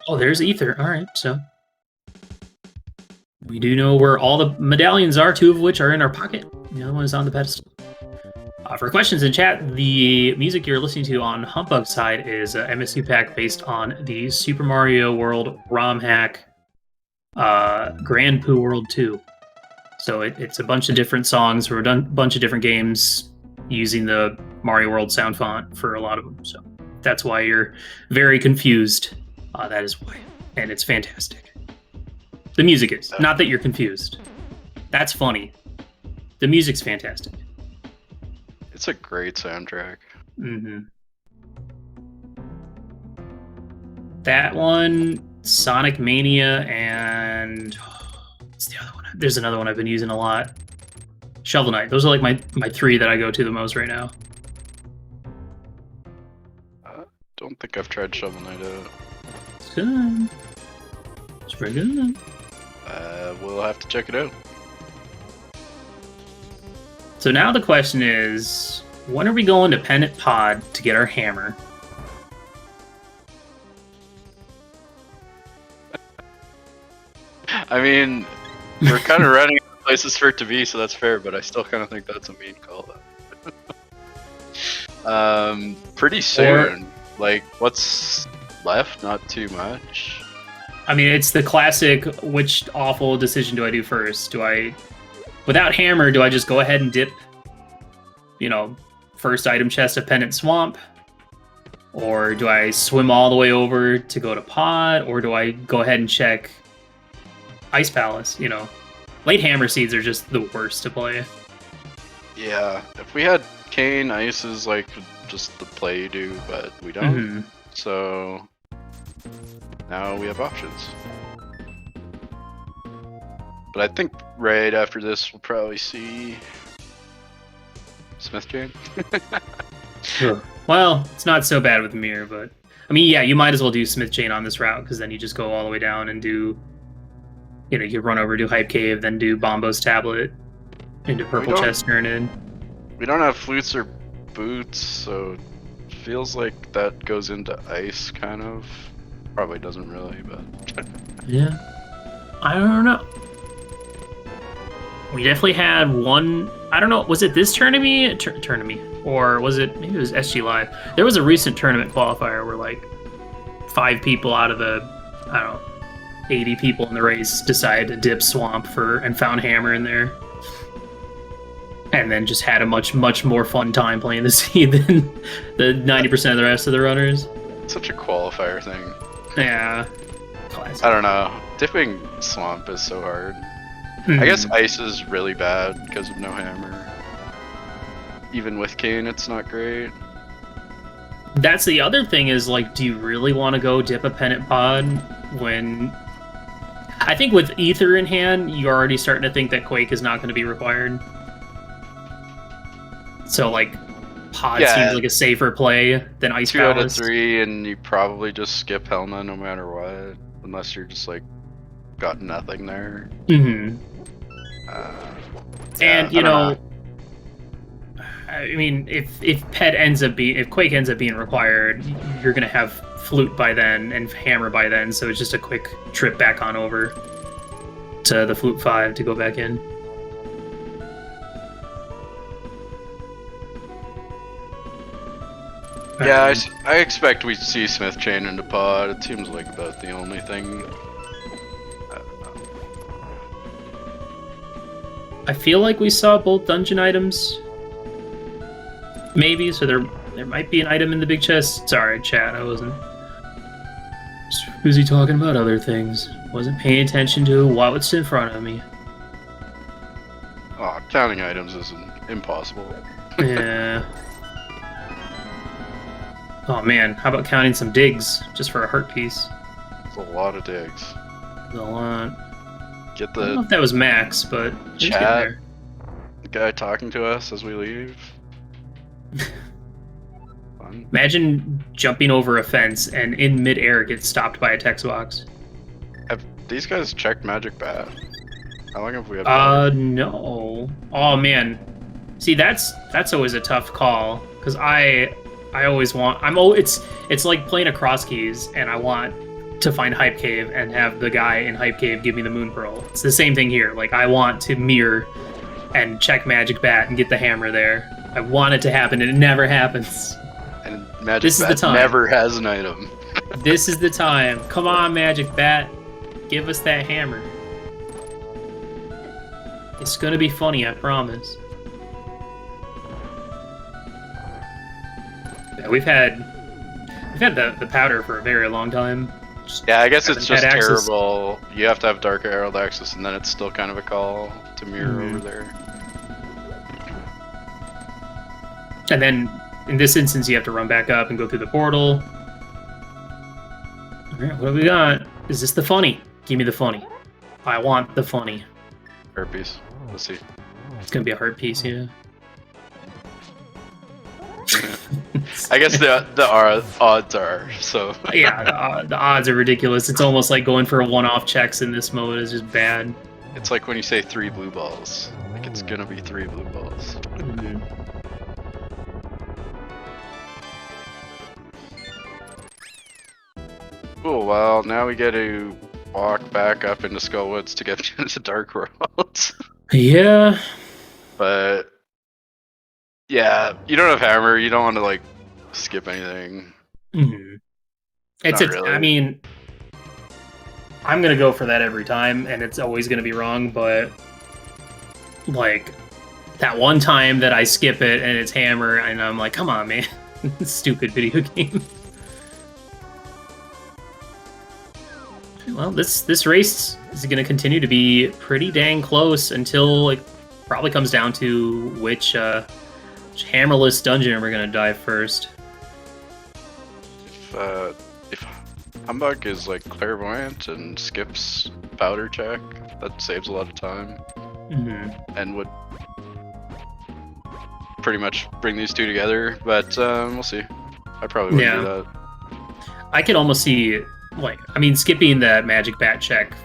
Oh, there's Ether. All right, so we do know where all the medallions are, 2 of which are in our pocket. The other one is on the pedestal. For questions in chat, the music you're listening to on Humbug's side is a MSU pack based on the Super Mario World ROM hack Grand Poo World 2. So it's a bunch of different songs for a bunch of different games using the Mario World sound font for a lot of them. So that's why you're very confused. That is why. And it's fantastic. The music is. Not that you're confused. That's funny. The music's fantastic. It's a great soundtrack. Mm-hmm. That one, Sonic Mania, and what's the other one? There's another one I've been using a lot. Shovel Knight. Those are like my 3 that I go to the most right now. Don't think I've tried Shovel Knight out. It's good. It's pretty good. We'll have to check it out. So now the question is, when are we going to Pendant Pod to get our hammer? I mean, we're kind of running out of places for it to be, so that's fair, but I still kind of think that's a mean call. Pretty soon. Like, what's left? Not too much. I mean, it's the classic, which awful decision do I do first? Do I, without hammer, do I just go ahead and dip, you know, first item chest of Pendant Swamp? Or do I swim all the way over to go to Pod? Or do I go ahead and check Ice Palace, you know? Late hammer seeds are just the worst to play. Yeah, if we had Kane, Ice is like just the play you do, but we don't. So now we have options. But I think right after this we'll probably see Smith Chain. Well, it's not so bad with Mire, but I mean, yeah, you might as well do Smith Chain on this route because then you just go all the way down and do, you know, you run over, do Hype Cave, then do Bombo's Tablet into Purple Chest, turn in. We don't have flutes or boots, so it feels like that goes into ice, kind of. Probably doesn't really, but yeah, I don't know. We definitely had one. I don't know. Was it this tournament? Tournament, or was it? Maybe it was SG Live. There was a recent tournament qualifier where like 5 people out of the, I don't know, 80 people in the race decided to dip Swamp and found Hammer in there, and then just had a much more fun time playing the seed than the 90% of the rest of the runners. Such a qualifier thing. Yeah. Classic. I don't know. Dipping Swamp is so hard. I guess Ice is really bad because of no hammer. Even with Kane, it's not great. That's the other thing is, like, do you really want to go dip a Pendant Pod when... I think with Ether in hand, you're already starting to think that Quake is not going to be required. So, like, Pod seems like a safer play than Ice Palace. 2 out of 3, and you probably just skip Helma no matter what. Unless you're just, like, got nothing there. And you know, I mean, if Quake ends up being required, you're gonna have Flute by then and Hammer by then, so it's just a quick trip back on over to the Flute 5 to go back in. Yeah, I expect we see Smith Chain into Pod. It seems like about the only thing. I feel like we saw both dungeon items. Maybe, so there might be an item in the big chest. Sorry, chat, I wasn't. Just busy talking about other things. Wasn't paying attention to what's in front of me. Oh, counting items is impossible. Yeah. Oh man, how about counting some digs just for a heart piece? It's a lot of digs. A lot. Get I don't know if that was max, but chat. The guy talking to us as we leave. Fun. Imagine jumping over a fence and in midair get stopped by a text box. Have these guys checked Magic Bat? How long have we had? No. Oh man. See, that's always a tough call because I always want. It's like playing a cross keys, and I want to find Hype Cave and have the guy in Hype Cave give me the Moon Pearl. It's the same thing here. Like, I want to mirror and check Magic Bat and get the hammer there. I want it to happen, and it never happens. And Magic Bat never has an item. This is the time. Come on, Magic Bat. Give us that hammer. It's gonna be funny, I promise. Yeah, we've had the powder for a very long time. Yeah, I guess it's just terrible. You have to have Dark Herald access, and then it's still kind of a call to mirror over there. And then, in this instance, you have to run back up and go through the portal. Alright, what have we got? Is this the funny? Give me the funny. I want the funny. Heart piece. Let's see. It's gonna be a heart piece, yeah. I guess the odds are, so... Yeah, the odds are ridiculous. It's almost like going for one-off checks in this mode is just bad. It's like when you say 3 blue balls. Like, it's gonna be 3 blue balls. Cool, well, now we get to walk back up into Skullwoods to get into Dark World. Yeah. But yeah, you don't have hammer. You don't want to like skip anything. Mm-hmm. Really. I mean, I'm gonna go for that every time, and it's always gonna be wrong. But like that one time that I skip it and it's hammer, and I'm like, come on, man, stupid video game. Well, this race is going to continue to be pretty dang close until it probably comes down to which hammerless dungeon we're going to dive first. If Humbugh is like clairvoyant and skips powder check, that saves a lot of time, and would pretty much bring these two together. But we'll see. I probably wouldn't do that. I could almost see. Like, I mean, skipping that magic bat check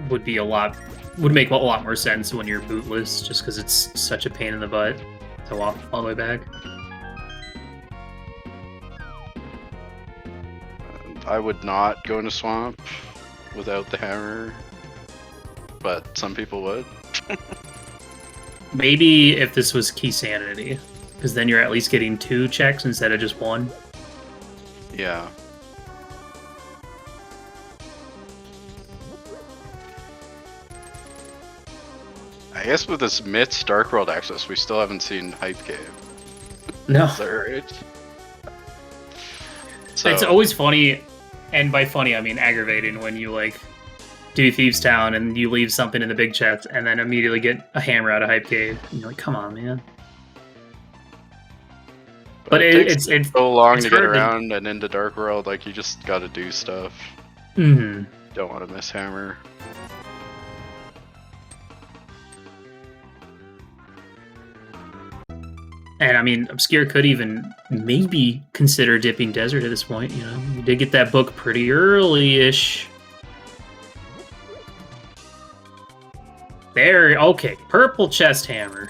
would make a lot more sense when you're bootless, just because it's such a pain in the butt to walk all the way back. I would not go into swamp without the hammer, but some people would. Maybe if this was key sanity, because then you're at least getting 2 checks instead of just 1. Yeah. I guess with this Myths Dark World access, we still haven't seen Hype Cave. No. Is that right? So, it's always funny, and by funny I mean aggravating, when you like do Thieves Town and you leave something in the big chest and then immediately get a hammer out of Hype Cave. And you're like, come on, man. But it's so long to get around and into Dark World, like you just gotta do stuff. Don't want to miss hammer. And I mean, Obscure could even maybe consider dipping Desert at this point. You know, you did get that book pretty early-ish. There, okay, purple chest hammer.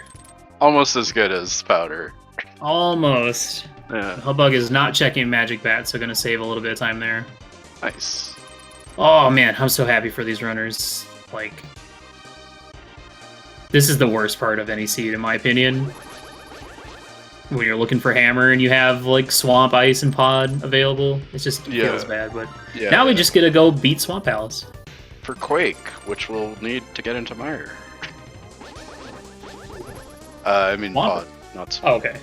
Almost as good as powder. Almost. Yeah. Humbugh is not checking Magic Bat, so gonna save a little bit of time there. Nice. Oh man, I'm so happy for these runners. Like, this is the worst part of any seed, in my opinion. When you're looking for hammer and you have like Swamp, Ice, and Pod available, it just feels bad. But now we just get to go beat Swamp Palace. For Quake, which we'll need to get into Mire. I mean Pod, not Swamp. Oh, okay.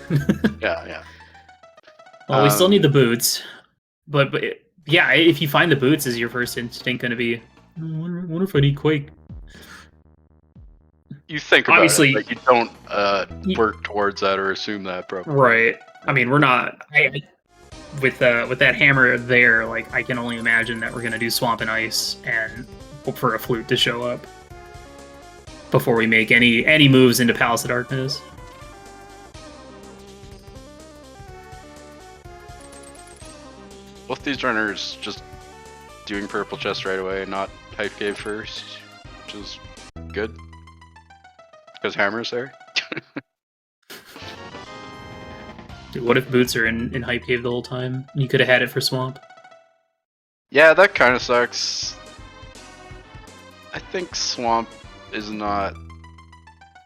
Yeah. Well, we still need the boots, but yeah, if you find the boots, is your first instinct going to be, I wonder if I need Quake? You think about Obviously, it, but you don't work towards that or assume that, probably. Right. I mean, we're not. With that hammer there, like, I can only imagine that we're going to do Swamp and Ice and hope for a flute to show up before we make any moves into Palace of Darkness. Both these runners just doing purple chest right away, not Hype Cave first, which is good. Because hammer's there. Dude, what if boots are in Hype Cave the whole time? You could have had it for Swamp. Yeah, that kind of sucks. I think Swamp is not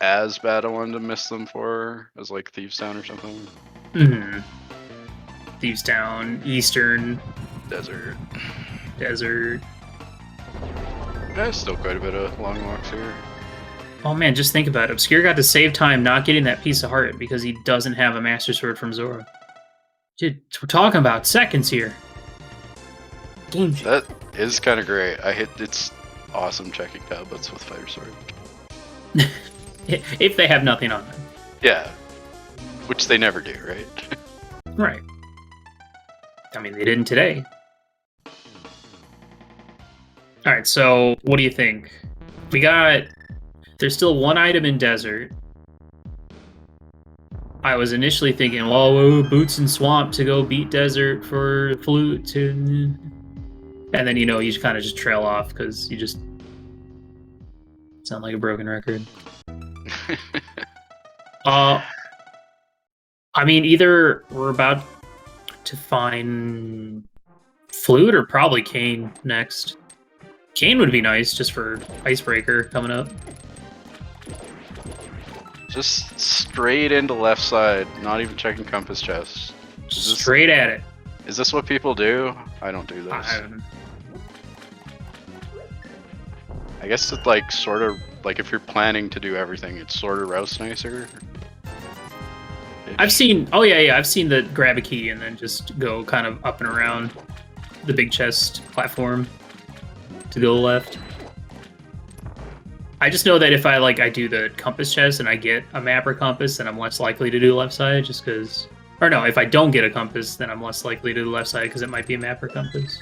as bad a one to miss them for as like Thieves Town or something. Thieves Town, Eastern, Desert. There's still quite a bit of long walks here. Oh man, just think about it. Obscure got to save time not getting that piece of heart because he doesn't have a Master Sword from Zora. Dude, we're talking about seconds here. Game changer. That is kind of great. It's awesome checking tablets with Fire Sword. If they have nothing on them. Yeah. Which they never do, right? Right. I mean, they didn't today. Alright, so what do you think? There's still one item in Desert. I was initially thinking, well, Boots and Swamp to go beat Desert for Flute. And then, you kind of just trail off because you just sound like a broken record. I mean, either we're about to find Flute or probably Kane next. Cane would be nice just for icebreaker coming up. Just straight into left side, not even checking compass chest. Straight at it. Is this what people do? I don't do this. I guess it's like sort of like if you're planning to do everything, it's sort of rouse nicer. I've seen, oh yeah, I've seen the grab a key and then just go kind of up and around the big chest platform to go left. I just know that if I do the compass chest and I get a map or compass, then I'm less likely to do left side just because, or no, if I don't get a compass, then I'm less likely to do the left side because it might be a map or compass.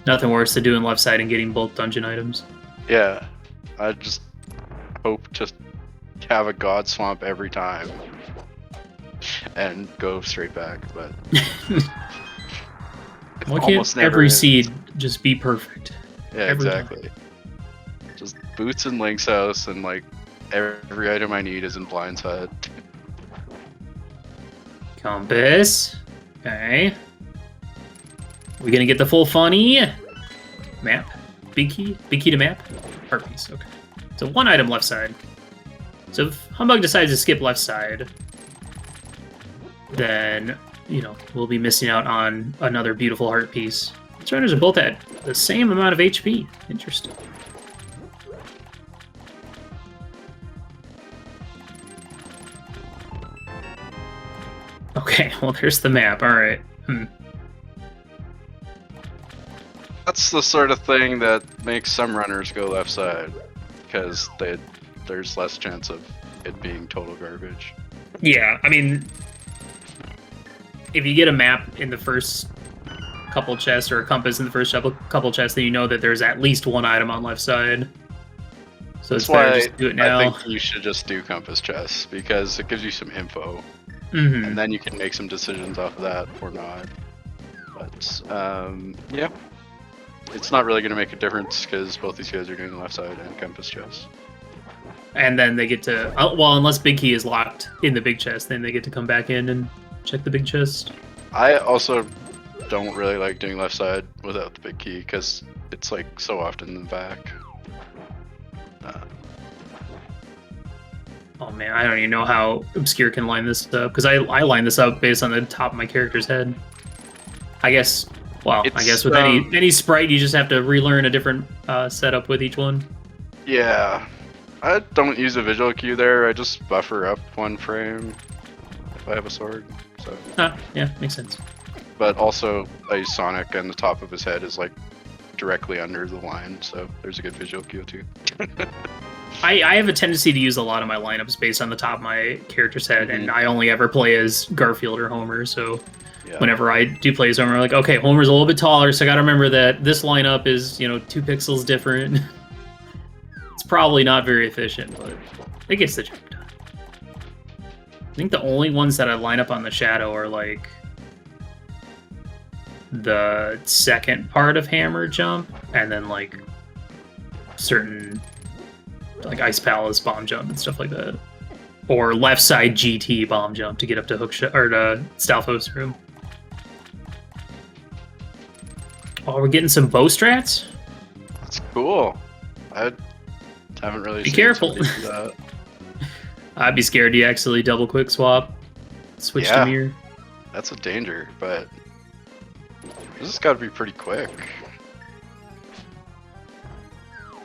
Nothing worse than doing left side and getting both dungeon items. Yeah, I just hope to have a god swamp every time and go straight back, but why can't every seed just be perfect? Yeah, exactly. Just boots in Link's house, and like every item I need is in blindside. Compass. Okay. We gonna get the full funny map? Big key to map? Heart piece. Okay. So one item left side. So if Humbugh decides to skip left side, then we'll be missing out on another beautiful heart piece. These runners are both at the same amount of HP. Interesting. Okay, well there's the map. All right. That's the sort of thing that makes some runners go left side, because there's less chance of it being total garbage. Yeah, I mean, if you get a map in the first couple chests or a compass in the first couple chests, then you know that there's at least one item on left side. So it's better just do it now. I think you should just do compass chests because it gives you some info, and then you can make some decisions off of that or not. But yeah, it's not really going to make a difference because both these guys are doing the left side and compass chests. And then they get to well, unless big key is locked in the big chest, then they get to come back in and check the big chest. I also don't really like doing left side without the big key because it's like so often in the back. Oh man, I don't even know how Obscure can line this up because I line this up based on the top of my character's head. I guess. Well, I guess with any sprite, you just have to relearn a different setup with each one. Yeah, I don't use a visual cue there. I just buffer up one frame if I have a sword. So. Yeah, makes sense. But also, I use Sonic, and the top of his head is like directly under the line, so there's a good visual cue too. I have a tendency to use a lot of my lineups based on the top of my character's head, and I only ever play as Garfield or Homer, so whenever I do play as Homer, I'm like, okay, Homer's a little bit taller, so I gotta remember that this lineup is, 2 pixels different. It's probably not very efficient, but it gets the job done. I think the only ones that I line up on the shadow are, like, the second part of Hammer Jump, and then, like, certain... like Ice Palace bomb jump and stuff like that, or left side GT bomb jump to get up to hookshot or to Stalfos room. Oh, we're getting some bow strats. That's cool. I haven't really. Be careful. That. I'd be scared to actually double quick swap, switch to Mire. That's a danger, but this has got to be pretty quick.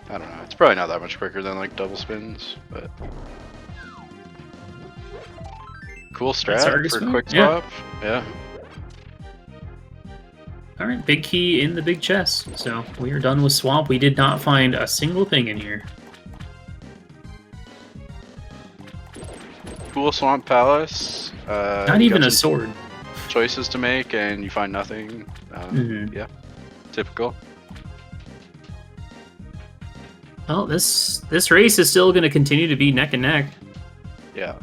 I don't know, it's probably not that much quicker than like double spins, but cool strat for quick swap. Yeah. Alright, big key in the big chest. So we are done with swamp. We did not find a single thing in here. Cool swamp palace. Not even a sword. Choices to make and you find nothing. Yeah, typical. Well, this race is still going to continue to be neck and neck. Yeah.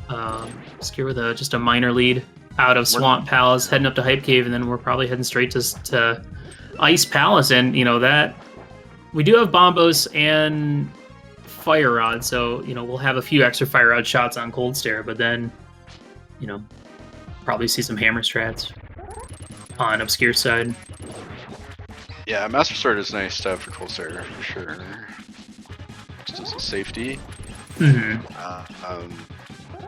Obscure with just a minor lead out of Swamp Palace, heading up to Hype Cave, and then we're probably heading straight to Ice Palace. And, that we do have Bombos and Fire Rod, so, we'll have a few extra Fire Rod shots on Cold Stare, but then, probably see some Hammer strats on Obscure's side. Yeah, Master Sword is nice to have for Corsair, for sure. Just as a safety. Mm-hmm.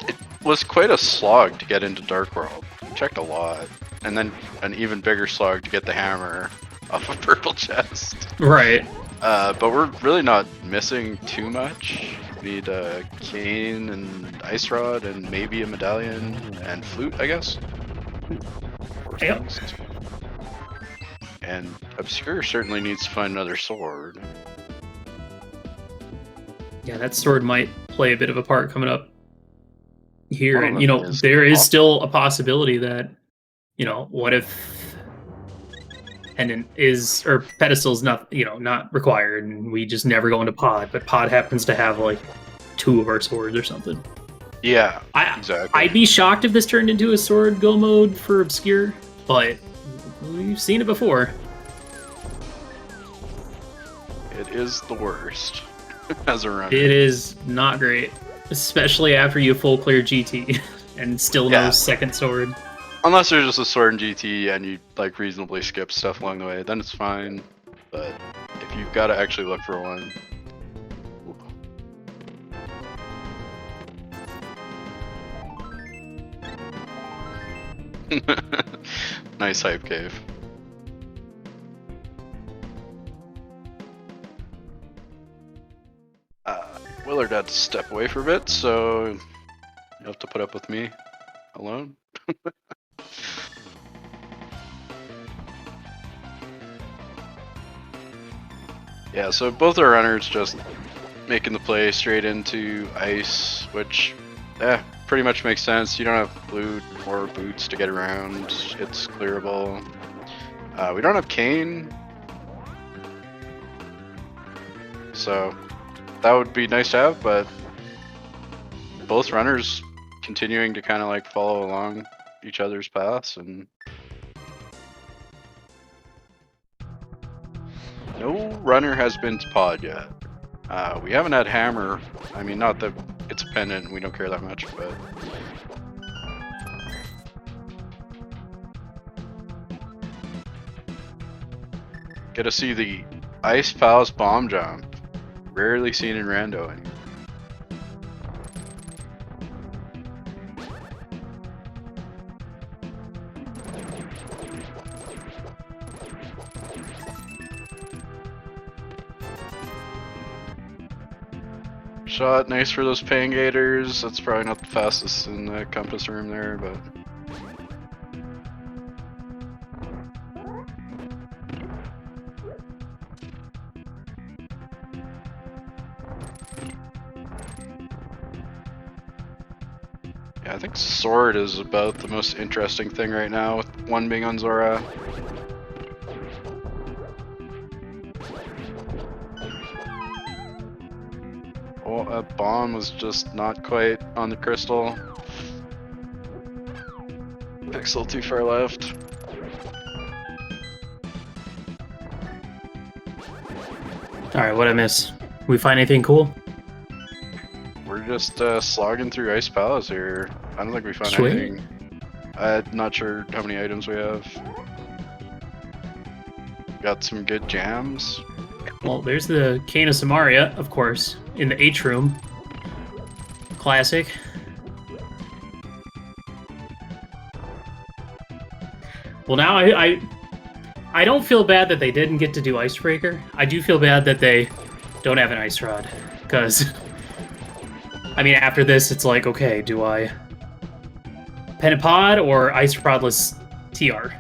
It was quite a slog to get into Dark World. Checked a lot. And then an even bigger slog to get the hammer off a purple chest. Right. But we're really not missing too much. We need a cane and ice rod and maybe a medallion and flute, I guess. Yep. And Obscure certainly needs to find another sword. Yeah, that sword might play a bit of a part coming up here. One of And, them you know, is there is awesome. still a possibility that, you know, what if pendant is, or pedestal's not, you know, not required and we just never go into pod, but pod happens to have like 2 of our swords or something. Yeah, exactly. I'd be shocked if this turned into a sword go mode for Obscure, but we've seen it before. It is the worst as a runner. It is not great, especially after you full clear GT and still no second sword. Unless there's just a sword in GT and you like reasonably skip stuff along the way, then it's fine. But if you've got to actually look for one. Nice hype cave. Willard had to step away for a bit, so you have to put up with me alone. Yeah, so both our runners just making the play straight into ice, which pretty much makes sense. You don't have loot or boots to get around. It's clearable. We don't have cane, so that would be nice to have, but both runners continuing to kind of like follow along each other's paths, and no runner has been to pod yet. We haven't had hammer. I mean, not that it's a pendant and we don't care that much, but get to see the Ice Palace bomb jump. Rarely seen in Rando anymore. Shot, nice for those Pain Gators. That's probably not the fastest in the compass room there, but yeah, I think sword is about the most interesting thing right now, with one being on Zora. Oh, that bomb was just not quite on the crystal. Pixel too far left. Alright, what'd I miss? We find anything cool? We're just slogging through Ice Palace here. I don't think we found Sweet. anything. I'm not sure how many items we have. Got some good jams. Well, there's the Cane of Samaria, of course, in the H room. Classic. Well, now I don't feel bad that they didn't get to do Icebreaker. I do feel bad that they don't have an Ice Rod, because I mean, after this, it's like, okay, do I pen a pod or Ice Rodless TR?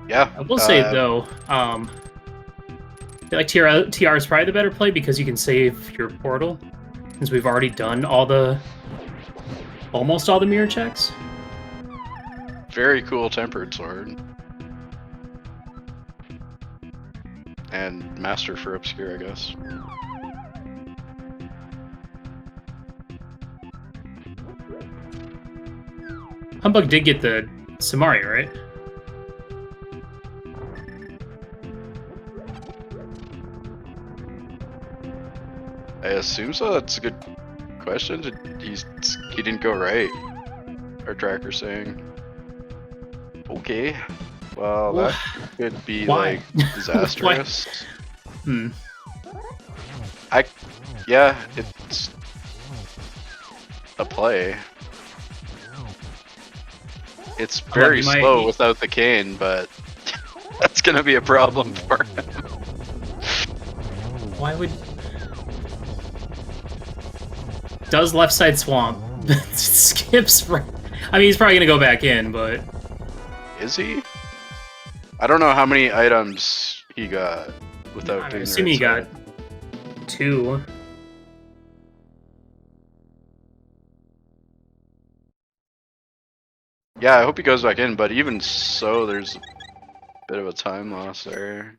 Yeah. I will say though, I feel like TR is probably the better play because you can save your portal, since we've already done almost all the mirror checks. Very cool tempered sword. And master for Obscure, I guess. Humbugh did get the Samaria, right? I assume so. That's a good question. He didn't go right. Our tracker's saying. Okay. Well, that could be Why? like disastrous. Yeah, it's a play. It's very slow without the cane, but that's gonna be a problem for him. Why would... Does left side swamp. Skips right... I mean, he's probably gonna go back in, but... Is he? I don't know how many items he got without doing. I assume he got 2. Yeah, I hope he goes back in, but even so, there's a bit of a time loss there.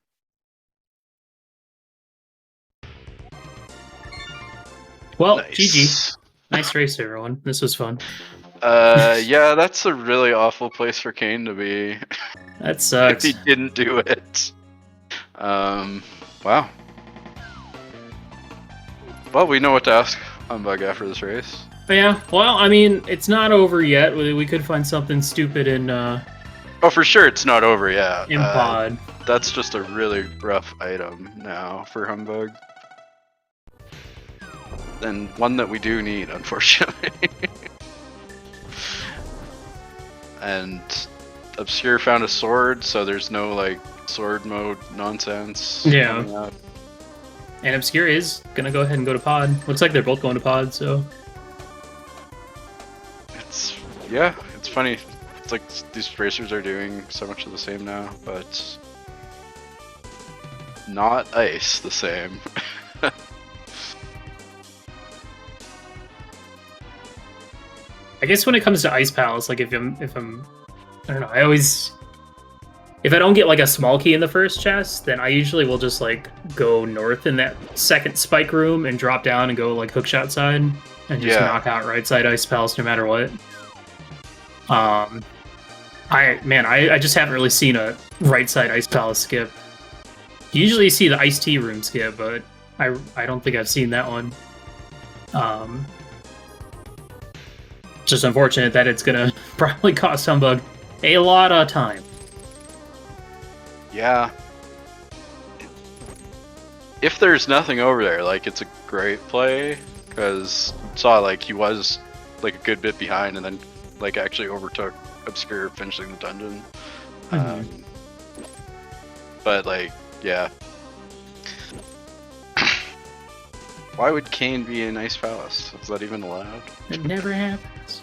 Well, nice. GG. Nice race, everyone. This was fun. Yeah, that's a really awful place for Kane to be. That sucks. If he didn't do it. Wow. Well, we know what to ask Humbugh after this race. But yeah, well, I mean, it's not over yet. We could find something stupid in... Oh, for sure it's not over, yeah. In pod. That's just a really rough item now for Humbugh. And one that we do need, unfortunately. And Obscure found a sword, so there's no, like, sword mode nonsense. Yeah. And Obscure is gonna go ahead and go to pod. Looks like they're both going to pod, so... Yeah, it's funny. It's like these racers are doing so much of the same now, but not ice the same. I guess when it comes to Ice Palace, like if I'm I don't know, I always, if I don't get like a small key in the first chest, then I usually will just like go north in that second spike room and drop down and go like hookshot side and just knock out right side Ice Palace no matter what. I just haven't really seen a right side Ice Palace skip. You usually see the Ice Tea room skip, but I don't think I've seen that one. Just unfortunate that it's gonna probably cost Humbugh a lot of time. Yeah. If there's nothing over there, like, it's a great play, because saw like he was like a good bit behind and then like actually overtook Obscure finishing the dungeon. But like, yeah. Why would Kane be in Ice Palace? Is that even allowed? It never happens.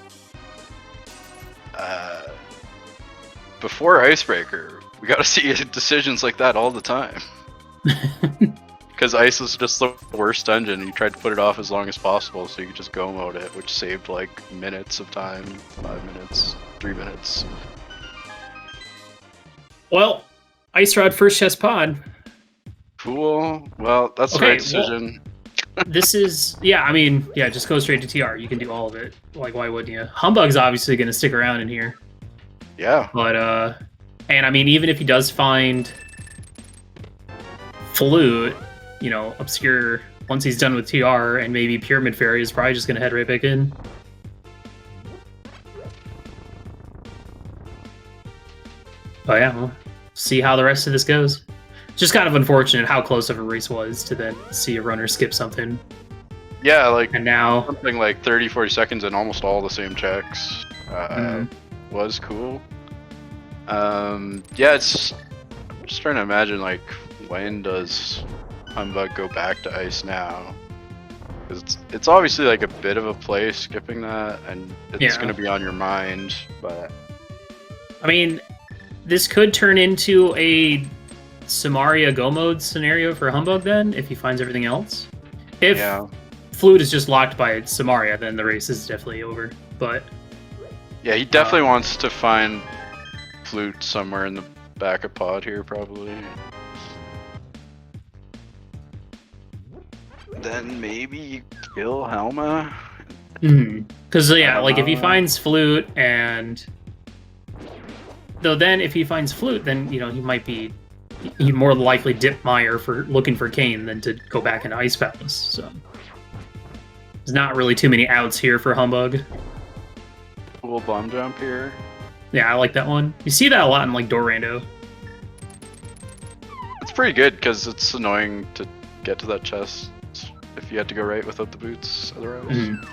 Before Icebreaker, we gotta see decisions like that all the time. Because Ice is just the worst dungeon, and you tried to put it off as long as possible so you could just go mode it, which saved like minutes of time, 5 minutes, 3 minutes. Well, Ice Rod first chest pod. Cool. Well, that's the right decision. Well, this is, yeah, I mean, yeah, just go straight to TR. You can do all of it. Like, why wouldn't you? Humbugh's obviously going to stick around in here. Yeah. But, and I mean, even if he does find Flute, you know, Obscure, once he's done with TR, and maybe Pyramid Fairy is probably just going to head right back in. But yeah, we'll see how the rest of this goes. Just kind of unfortunate how close of a race was to then see a runner skip something. Yeah, like, and now something like 30-40 seconds and almost all the same checks was cool. Yeah, it's, I'm just trying to imagine, like, when does Humbugh go back to Ice now? Because it's obviously like a bit of a play skipping that, and it's going to be on your mind, but... I mean, this could turn into a Samaria go mode scenario for Humbugh then, if he finds everything else. If Flute is just locked by Samaria, then the race is definitely over. But yeah, he definitely wants to find Flute somewhere in the back of pod here, probably. Then maybe you kill Helma. Because yeah, like if he finds Flute and though, then if he finds Flute, then you know he might be. He'd more likely dip Mire for looking for Kane than to go back into Ice Palace. So there's not really too many outs here for Humbugh. Cool bomb jump here. Yeah, I like that one. You see that a lot in like Door Rando. It's pretty good because it's annoying to get to that chest if you had to go right without the boots otherwise. Mm.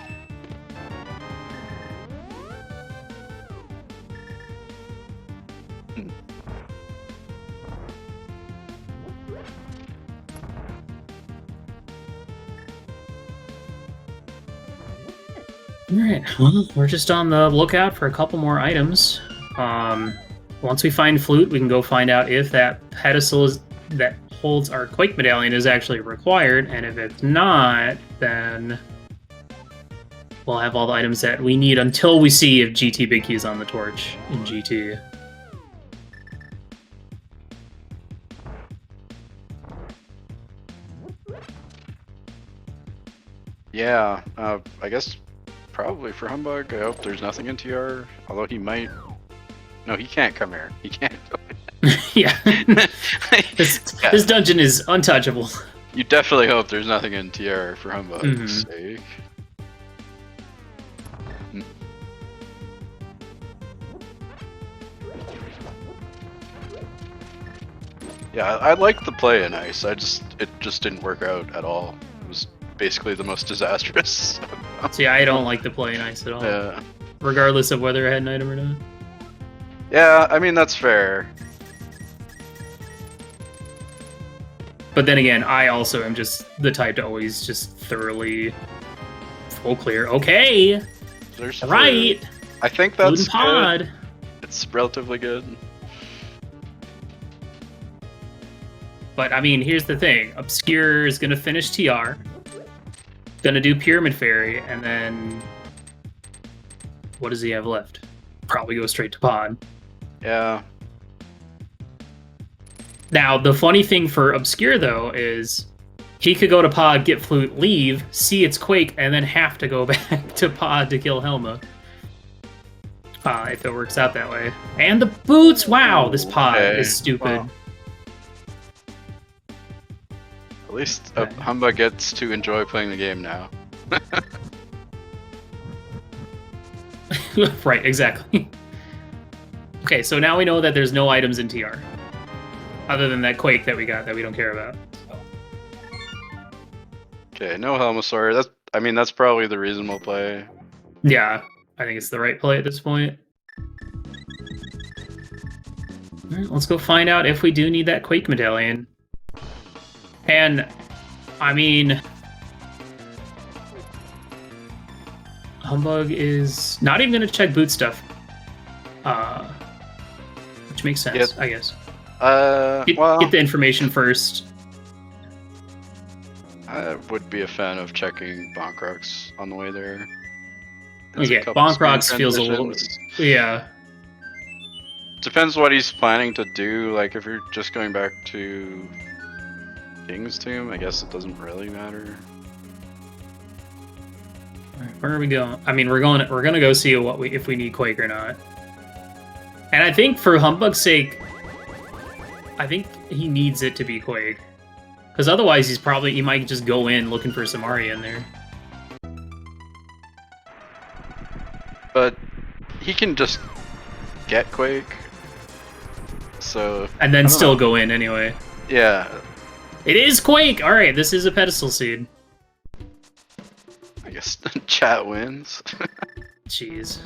Alright, well, we're just on the lookout for a couple more items. Once we find Flute, we can go find out if that pedestal that holds our Quake Medallion is actually required, and if it's not, then we'll have all the items that we need until we see if GT Big Key is on the torch in GT. Yeah, I guess probably for Humbug. I hope there's nothing in TR, although he might... No, he can't come here. He can't go Yeah. This dungeon is untouchable. You definitely hope there's nothing in TR for Humbug's sake. Yeah, I liked the play in Ice. It just didn't work out at all. It was basically the most disastrous. See, I don't like the play in Ice at all. Yeah. Regardless of whether I had an item or not. Yeah, I mean, that's fair. But then again, I also am just the type to always just thoroughly full clear. Okay! There's right! I think that's pod. Good. It's relatively good. But, I mean, here's the thing. Obscure is going to finish TR. Going to do Pyramid Fairy, and then... What does he have left? Probably go straight to pod. Yeah. Now, the funny thing for Obscure, though, is he could go to pod, get Flute, leave, see its Quake, and then have to go back to pod to kill Helma. If it works out that way. And the boots! Wow, this pod is stupid. Wow. At least Humbug gets to enjoy playing the game now. Right, exactly. Okay, so now we know that there's no items in TR. Other than that Quake that we got that we don't care about. Okay, no Helmosaur. That's probably the reasonable play. Yeah, I think it's the right play at this point. Alright, let's go find out if we do need that Quake Medallion. And, I mean... Humbug is not even going to check boot stuff. Which makes sense, I guess. Get the information first. I would be a fan of checking Bonk Rocks on the way there. Okay, Bonk Rocks feels a little... Yeah. Depends what he's planning to do. Like, if you're just going back to King's Tomb, I guess it doesn't really matter. Alright, where are we going? I mean, we're gonna go see if we need Quake or not. And I think for Humbug's sake, I think he needs it to be Quake. Because otherwise he might just go in looking for some Aria in there. But he can just get Quake. So and then still go in anyway. Yeah. It is Quake! Alright, this is a pedestal seed. I guess chat wins. Jeez.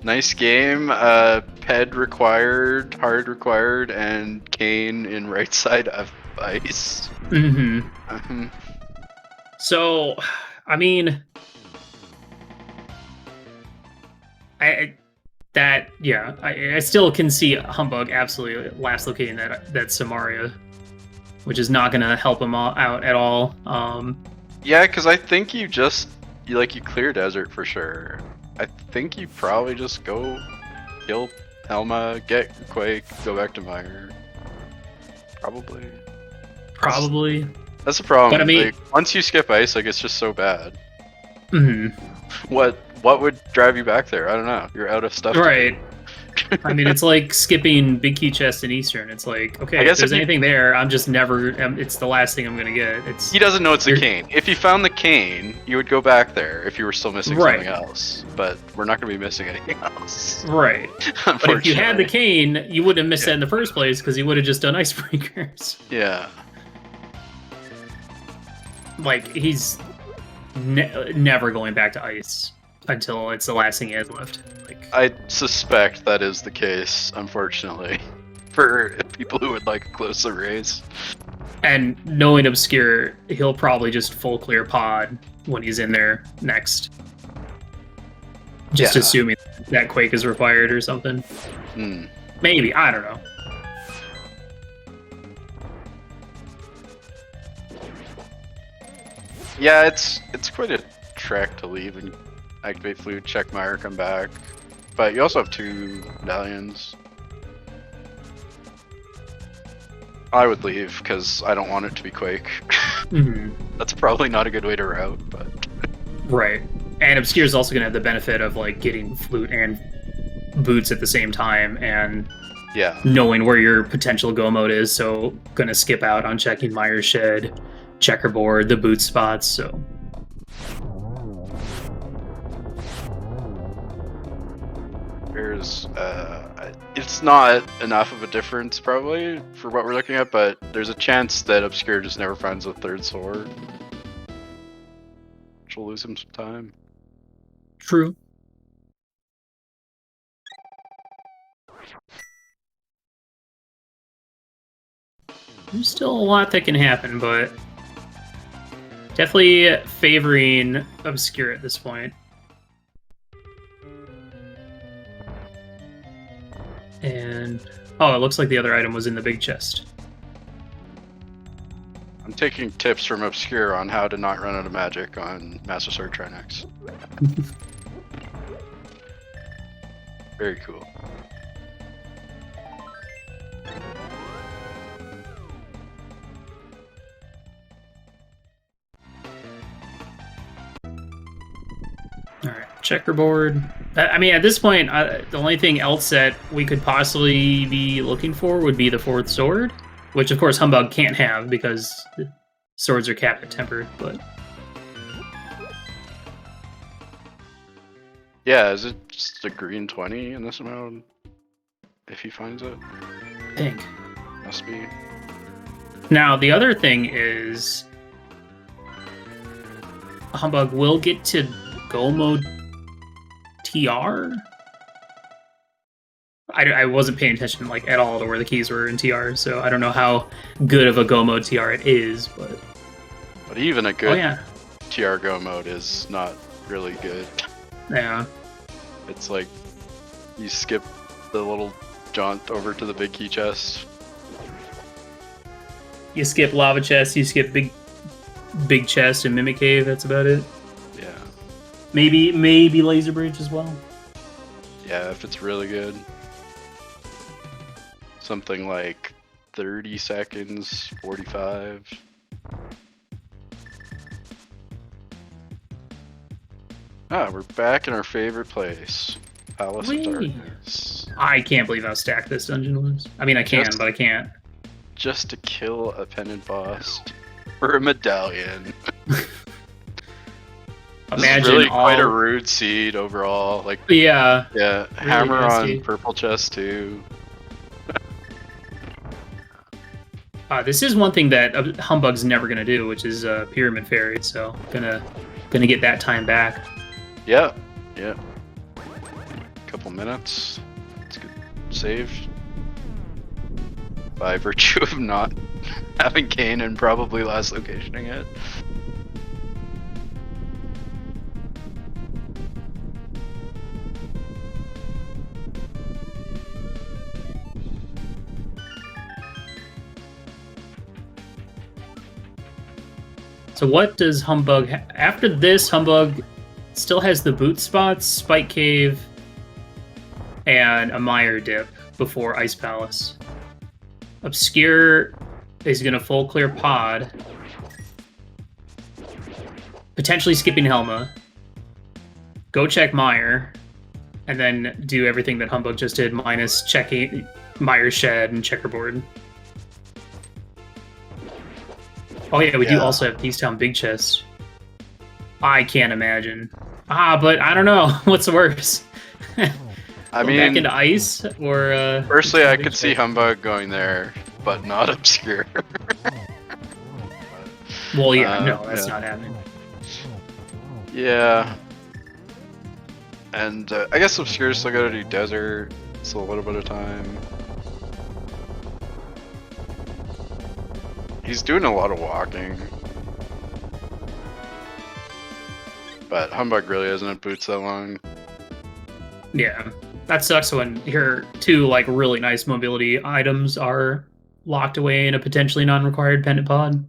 Nice game. Ped required, hard required, and Kane in right side of Ice. Mm-hmm. So, I mean, I still can see Humbug absolutely last locating that Samaria, which is not gonna help him out at all. Yeah, because I think you clear desert for sure. I think you probably just go kill Helma, get Quake, go back to Mire. Probably. That's the problem. But I mean, like, once you skip Ice, like, it's just so bad. Mm-hmm. What would drive you back there? I don't know. You're out of stuff. Right. I mean, it's like skipping Big Key Chest in Eastern. It's like, okay, if there's anything there, I'm just never. It's the last thing I'm gonna get. He doesn't know it's a cane. If you found the cane, you would go back there if you were still missing something else. But we're not gonna be missing anything else. Right. But if you had the cane, you wouldn't have missed that in the first place because you would have just done icebreakers. Yeah. Like he's never going back to ice until it's the last thing he has left. Like, I suspect that is the case, unfortunately, for people who would like a closer race. And knowing Obscure, he'll probably just full clear pod when he's in there next. Just assuming that Quake is required or something. Maybe, I don't know. Yeah, it's quite a trek to leave and activate flute, check Mire, come back. But you also have 2 medallions. I would leave because I don't want it to be Quake. That's probably not a good way to route, but right. And Obscure's also gonna have the benefit of like getting flute and boots at the same time and knowing where your potential go mode is, so gonna skip out on checking Mire's shed, checkerboard, the boot spots, so there's it's not enough of a difference probably for what we're looking at, but there's a chance that Obscure just never finds a 3rd sword, which will lose him some time. True. There's still a lot that can happen, but definitely favoring Obscure at this point. And oh, it looks like the other item was in the big chest. I'm taking tips from Obscure on how to not run out of magic on Master Sword Trinex. Very cool. Alright, checkerboard. I mean, at this point, the only thing else that we could possibly be looking for would be the 4th sword, which of course Humbugh can't have because the swords are capped at tempered, but... Yeah, is it just a green 20 in this mode? If he finds it? I think. Must be. Now, the other thing is... Humbugh will get to go mode TR? I wasn't paying attention like at all to where the keys were in TR, so I don't know how good of a go mode TR it is, but... But even a good TR go mode is not really good. Yeah. It's like you skip the little jaunt over to the big key chest. You skip lava chest, you skip big chest and mimic cave, that's about it. Yeah. Maybe laser bridge as well. Yeah, if it's really good. Something like 30 seconds, 45. Ah, we're back in our favorite place. Palace of Darkness. I can't believe how stacked this dungeon was. I mean, I can, but I can't. Just to kill a pendant boss for a medallion. Imagine really quite a rude seed overall. Like yeah, really hammer nasty. On purple chest too. This is one thing that Humbugh's never gonna do, which is Pyramid Fairy. So gonna get that time back. Yeah. Couple minutes. It's good. Save. By virtue of not having Kane and probably last locationing it. So what does Humbugh... After this, Humbugh still has the boot spots, Spike Cave, and a Mire dip before Ice Palace. Obscure is going to full clear pod. Potentially skipping Helma. Go check Mire. and then do everything that Humbug just did, minus checking Mire's shed and checkerboard. Oh yeah, we do also have Peacetown Big Chest. I can't imagine. But I don't know. What's worse? I mean, back into ice or. Personally, I could see Humbug going there, but not Obscure. Well, yeah, no, that's not happening. Yeah. And I guess Obscure's still gotta do Desert. Still a little bit of time. He's doing a lot of walking. But Humbug really hasn't had boots that long. Yeah. That sucks when your two like really nice mobility items are locked away in a potentially non-required pendant pod.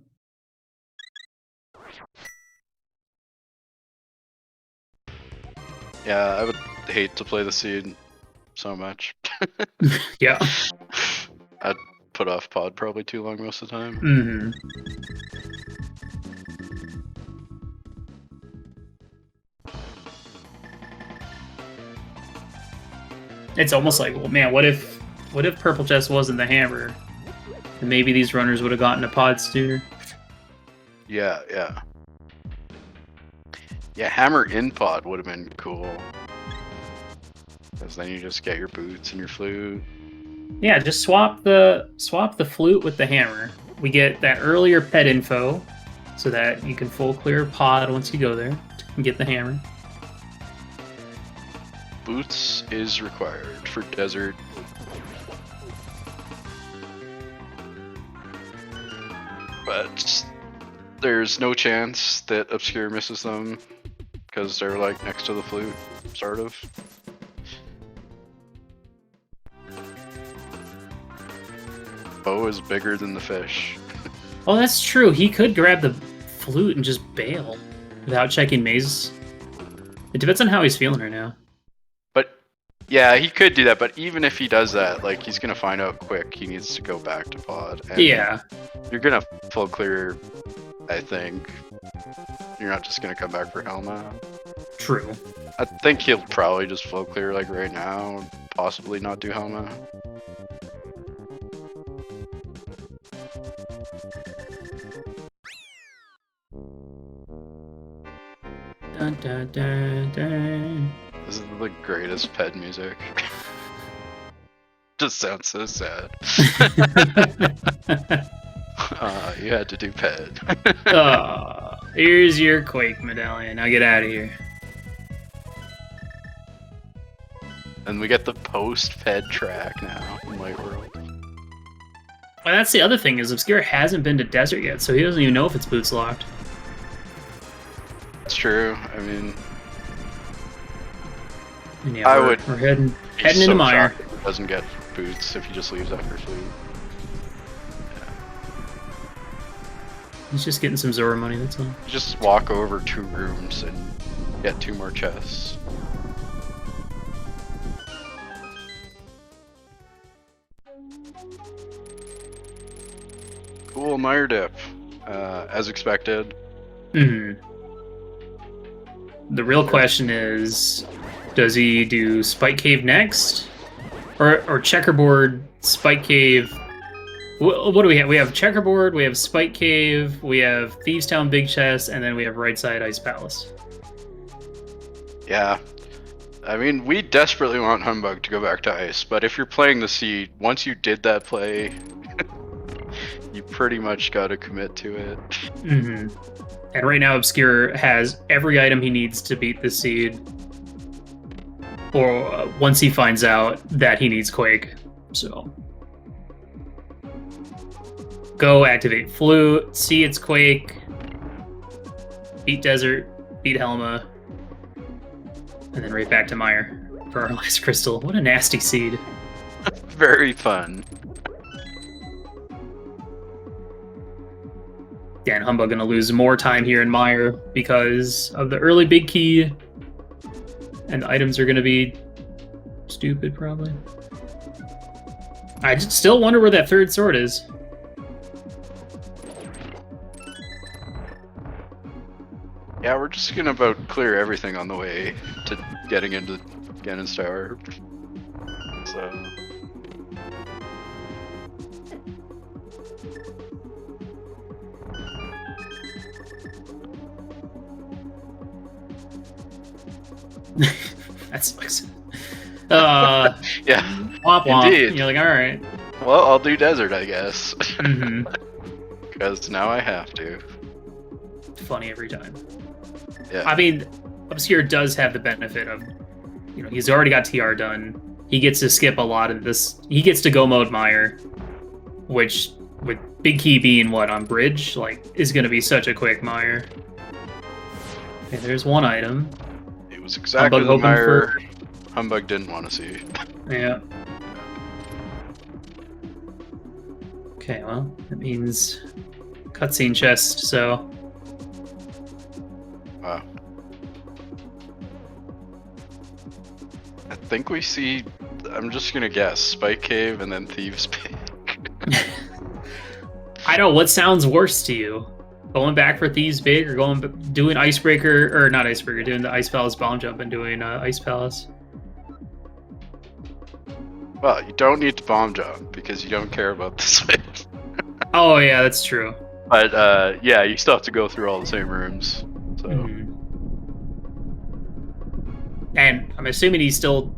Yeah, I would hate to play the seed so much. Yeah. I'd put off pod probably too long most of the time. Mm-hmm. It's almost like, well, man, what if Purple Chest wasn't the hammer? And maybe these runners would have gotten a pod sooner. Yeah, yeah. Yeah, hammer in pod would have been cool. Because then you just get your boots and your flute. Yeah, just swap the flute with the hammer. We get that earlier pet info, so that you can full clear pod once you go there and get the hammer. Boots is required for Desert. But there's no chance that Obscure misses them because they're like next to the flute, sort of. Bow is bigger than the fish. Oh, that's true. He could grab the flute and just bail without checking maze. It depends on how he's feeling right now. But yeah, he could do that. But even if he does that, like he's gonna find out quick. He needs to go back to pod. And yeah, you're gonna full clear. I think you're not just gonna come back for Helma. True. I think he'll probably just full clear like right now. Possibly not do Helma. Dun, dun, dun, dun. This is the greatest pet music. Just sounds so sad. You had to do pet. Here's your Quake medallion. Now get out of here. And we get the post-ped track now in Light World. Well, that's the other thing, is Obscure hasn't been to Desert yet, so he doesn't even know if it's boots locked. That's true. I mean, And yeah, we're heading into Mire. He doesn't get boots if he just leaves after flute. Yeah. He's just getting some Zora money, that's all. Just walk over 2 rooms and get 2 more chests. Cool Mire dip, as expected. Mm-hmm. The real question is, does he do Spike Cave next? Or Checkerboard, Spike Cave? What do we have? We have Checkerboard, we have Spike Cave, we have Thieves Town Big Chest, and then we have Right Side Ice Palace. Yeah. I mean, we desperately want Humbug to go back to Ice, but if you're playing the Seed, once you did that play, you pretty much got to commit to it. Mm-hmm. And right now, Obscure has every item he needs to beat the Seed. Or once he finds out that he needs Quake. So go activate Flute, see its Quake, beat Desert, beat Helma, and then right back to Mire for our last crystal. What a nasty seed. Very fun. Yeah, and Humbug gonna lose more time here in Mire because of the early big key. And the items are gonna be stupid, probably. I just still wonder where that third sword is. Yeah, we're just gonna about clear everything on the way to getting into Ganon's tower. So. That sucks. Yeah. Womp womp. Indeed. You're like, all right. Well, I'll do desert, I guess. Mm-hmm. Because now I have to. Funny every time. Yeah. I mean, Obscure does have the benefit of, you know, he's already got TR done. He gets to skip a lot of this. He gets to go mode Mire, which with Big Key being what on bridge, like, is going to be such a quick Mire. Okay, there's one item. It was exactly the Mire Humbug didn't want to see. Yeah. Okay, well, that means cutscene chest, so. Wow. I think we see, I'm just gonna guess, Spike Cave and then Thieves Peak. I don't know, what sounds worse to you? Going back for Thieves Big or doing Icebreaker, or not Icebreaker, doing the Ice Palace Bomb Jump and doing Ice Palace? Well, you don't need to bomb jump because you don't care about the space. Oh yeah, that's true. But yeah, you still have to go through all the same rooms. So. Mm-hmm. And I'm assuming he still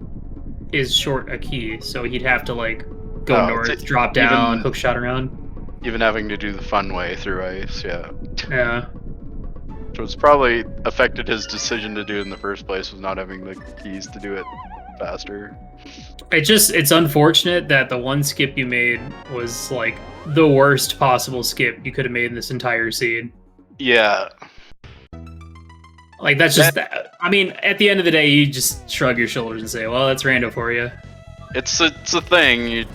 is short a key, so he'd have to like go north, drop down, hook shot around. Even having to do the fun way through ice, yeah. Yeah. So it's probably affected his decision to do it in the first place, was not having the keys to do it faster. It's unfortunate that the one skip you made was like the worst possible skip you could have made in this entire seed. Yeah. Like that's just I mean, at the end of the day, you just shrug your shoulders and say, "Well, that's rando for you." It's a thing.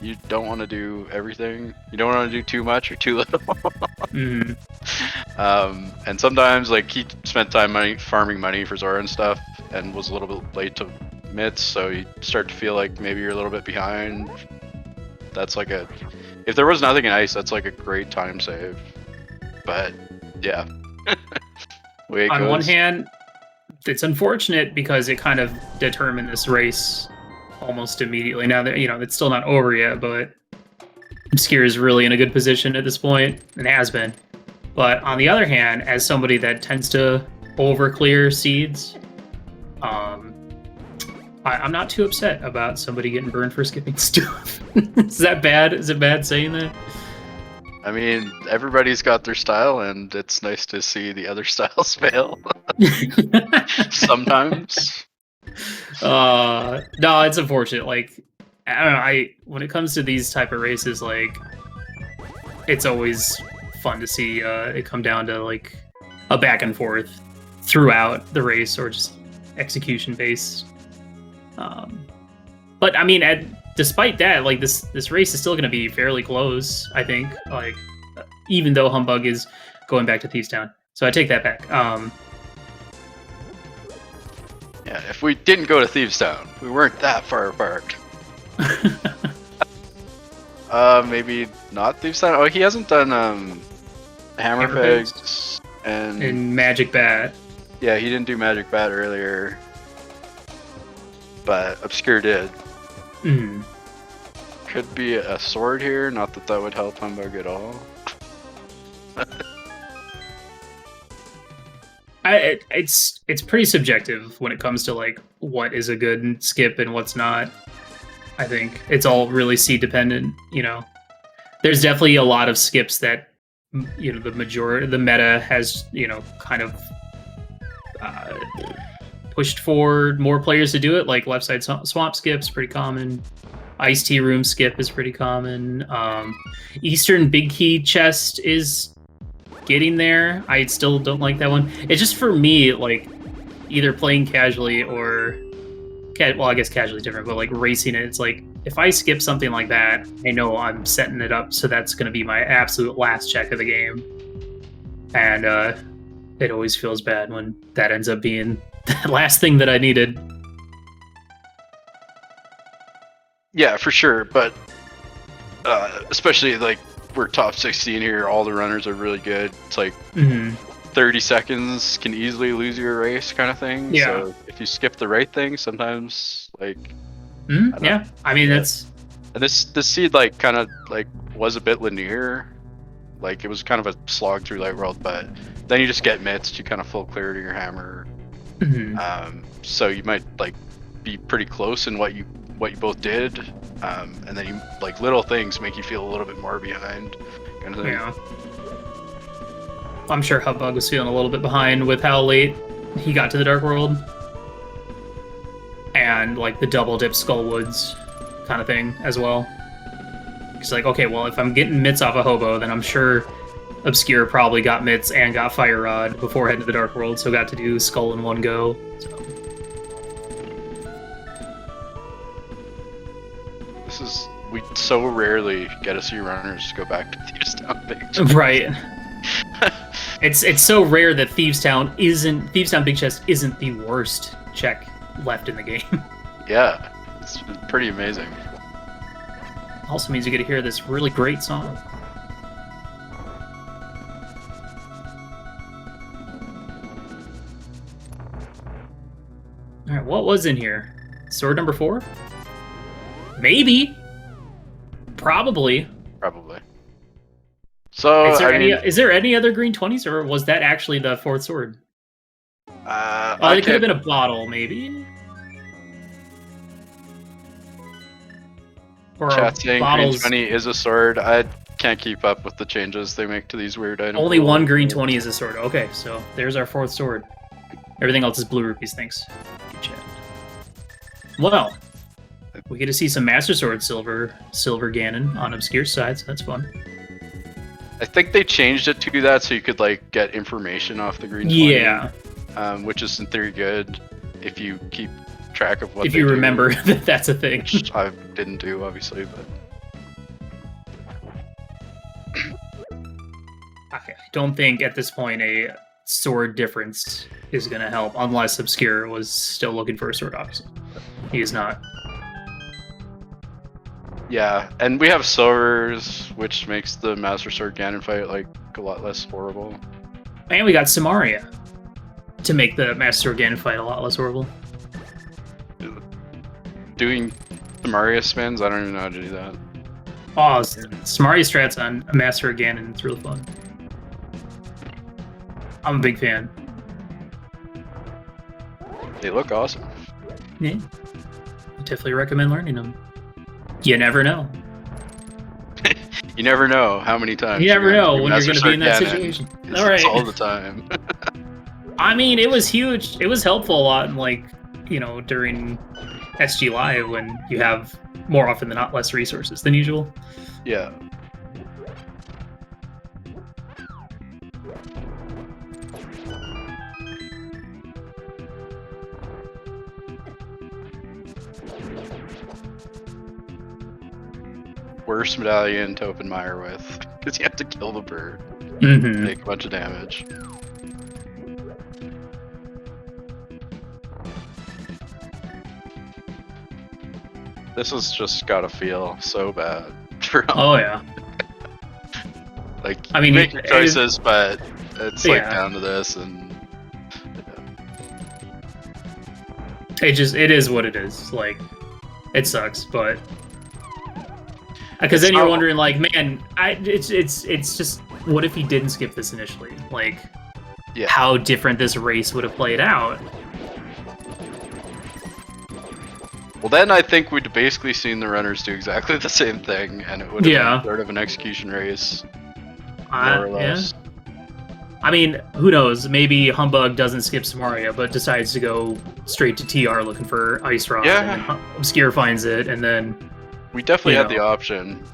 You don't want to do everything. You don't want to do too much or too little. Mm-hmm. And sometimes, like, he spent time farming money for Zora and stuff, and was a little bit late to mitts, so you start to feel like maybe you're a little bit behind. That's like if there was nothing in ice, that's like a great time save. But yeah. On one hand, it's unfortunate because it kind of determined this race almost immediately. Now that, you know, it's still not over yet, but Obscure is really in a good position at this point, and has been. But on the other hand, as somebody that tends to over clear seeds, I'm not too upset about somebody getting burned for skipping stuff. Is that bad? Is it bad saying that? I mean, everybody's got their style, and it's nice to see the other styles fail. Sometimes. No, it's unfortunate. Like, I don't know. When it comes to these type of races, like, it's always fun to see it come down to like a back and forth throughout the race, or just execution based. But I mean, despite that, like this race is still going to be fairly close, I think. Like, even though Humbugh is going back to Thieves Town, so I take that back. Yeah, if we didn't go to Thieves Town, we weren't that far apart. Maybe not Thieves Town. Oh, he hasn't done Hammer Pegs and Magic Bat. Yeah, he didn't do Magic Bat earlier, but Obscure did. Mm. Could be a sword here, not that that would help Humbugh at all. It's pretty subjective when it comes to like what is a good skip and what's not. I think it's all really seed dependent. You know, there's definitely a lot of skips that, you know, the meta has, you know, kind of pushed for more players to do it. Like left side swamp skip's pretty common. Ice tea room skip is pretty common. Eastern big key chest is getting there. I still don't like that one. It's just, for me, like either playing casually or well, I guess casually is different, but like racing it, it's like if I skip something like that, I know I'm setting it up so that's going to be my absolute last check of the game, and it always feels bad when that ends up being the last thing that I needed. Yeah, for sure, but especially like we're top 16 here, all the runners are really good. It's like 30 seconds can easily lose your race, kind of thing. Yeah. So if you skip the right thing, sometimes like. Yeah. I mean, that's. And this seed like kind of like was a bit linear, like it was kind of a slog through Light World, but then you just get mitts, you kind of full clear to your hammer. So you might like be pretty close in what you both did, and then you like little things make you feel a little bit more behind, kind of thing. Yeah. I'm sure Humbugh was feeling a little bit behind with how late he got to the Dark World, and like the double dip Skullwoods kind of thing as well. It's like, okay, well, if I'm getting mitts off a hobo, then I'm sure Obscure probably got mitts and got Fire Rod before heading to the Dark World, so got to do Skull in one go. So. We so rarely get to see runners go back to Thieves Town Big Chest. Right. It's so rare that Thieves Town Big Chest isn't the worst check left in the game. Yeah, it's pretty amazing. Also means you get to hear this really great song. All right, what was in here? Sword number 4? Maybe. Probably. So is there any other green 20s, or was that actually the 4th sword? It could have been a bottle, maybe. Or chat saying bottles. green 20 is a sword. I can't keep up with the changes they make to these weird items. Only one green 20 is a sword. Okay, so there's our 4th sword. Everything else is blue rupees. Thanks. Good chat. Well, we get to see some Master Sword Silver Ganon on Obscure's side, so that's fun. I think they changed it to that so you could like get information off the green 20. Yeah. Which is in theory good if you keep track of what. If you remember that that's a thing. Which I didn't do, obviously, but. I don't think at this point a sword difference is going to help, unless Obscure was still looking for a sword option. He is not. Yeah, and we have silvers, which makes the Master Sword Ganon fight like a lot less horrible. And we got Samaria to make the Master Sword Ganon fight a lot less horrible. Doing Samaria spins, I don't even know how to do that. Oh, Samaria strats on a Master Sword Ganon, it's real fun. I'm a big fan. They look awesome. Yeah. I definitely recommend learning them. You never know. You never know how many times. You never know when you're going to be in that situation. All right. All the time. I mean, it was huge. It was helpful a lot, like, you know, during SG Live when you have more often than not less resources than usual. Yeah. Worst medallion to open Mire with, because you have to kill the bird. Take a bunch of damage. This has just gotta feel so bad. Oh yeah. Like, I mean, you make your choices, but it's like down to this, and it is what it is. Like, it sucks, but because then you're wondering, like, man, it's just, what if he didn't skip this initially? Like, how different this race would have played out. Well, then I think we'd basically seen the runners do exactly the same thing, and it would have been sort of an execution race, more or less. Yeah. I mean, who knows? Maybe Humbugh doesn't skip Samaria, but decides to go straight to TR looking for Ice Rod, and then Obscure finds it, and then... We definitely had the option.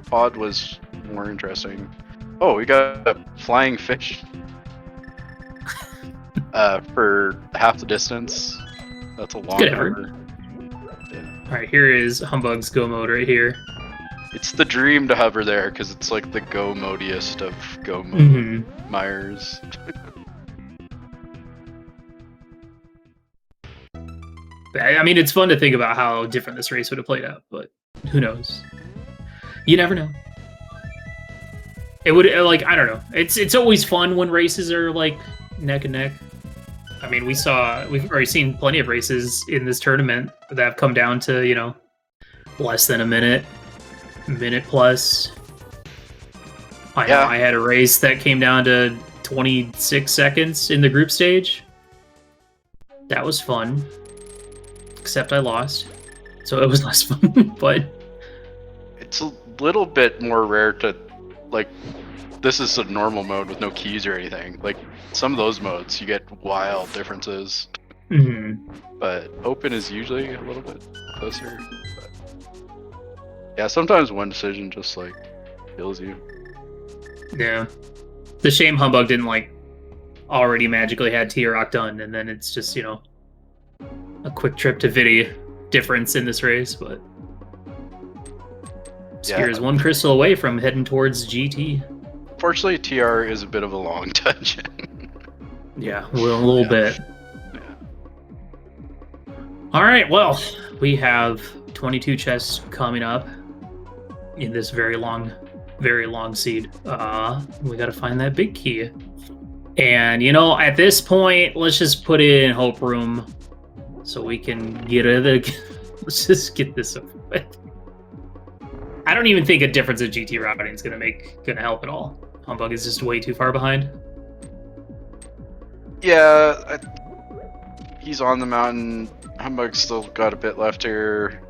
Pod was more interesting. Oh, we got a flying fish for half the distance. That's a long hover. Alright, here is Humbugh's go mode right here. It's the dream to hover there, because it's like the go modiest of go mode Mires. I mean, it's fun to think about how different this race would have played out, but who knows? You never know. It would like I don't know. It's always fun when races are like neck and neck. I mean, we've already seen plenty of races in this tournament that have come down to less than a minute plus. I know I had a race that came down to 26 seconds in the group stage. That was fun, except I lost, so it was less fun. But it's a little bit more rare to like. This is a normal mode with no keys or anything. Like some of those modes, you get wild differences. But open is usually a little bit closer. But yeah, sometimes one decision just like kills you. Yeah, the shame Humbug didn't like already magically had T-Rock done, and then it's just a quick trip to Vidi difference in this race. But Obscure is one crystal away from heading towards GT. Fortunately, TR is a bit of a long dungeon. Yeah, a little bit. Yeah. All right, well, we have 22 chests coming up in this very long seed. We got to find that big key. And, at this point, let's just put it in Hope Room so we can get it. Let's just get this over with. I don't even think a difference in GT routing is gonna help at all. Humbug is just way too far behind. Yeah, he's on the mountain. Humbug's still got a bit left here.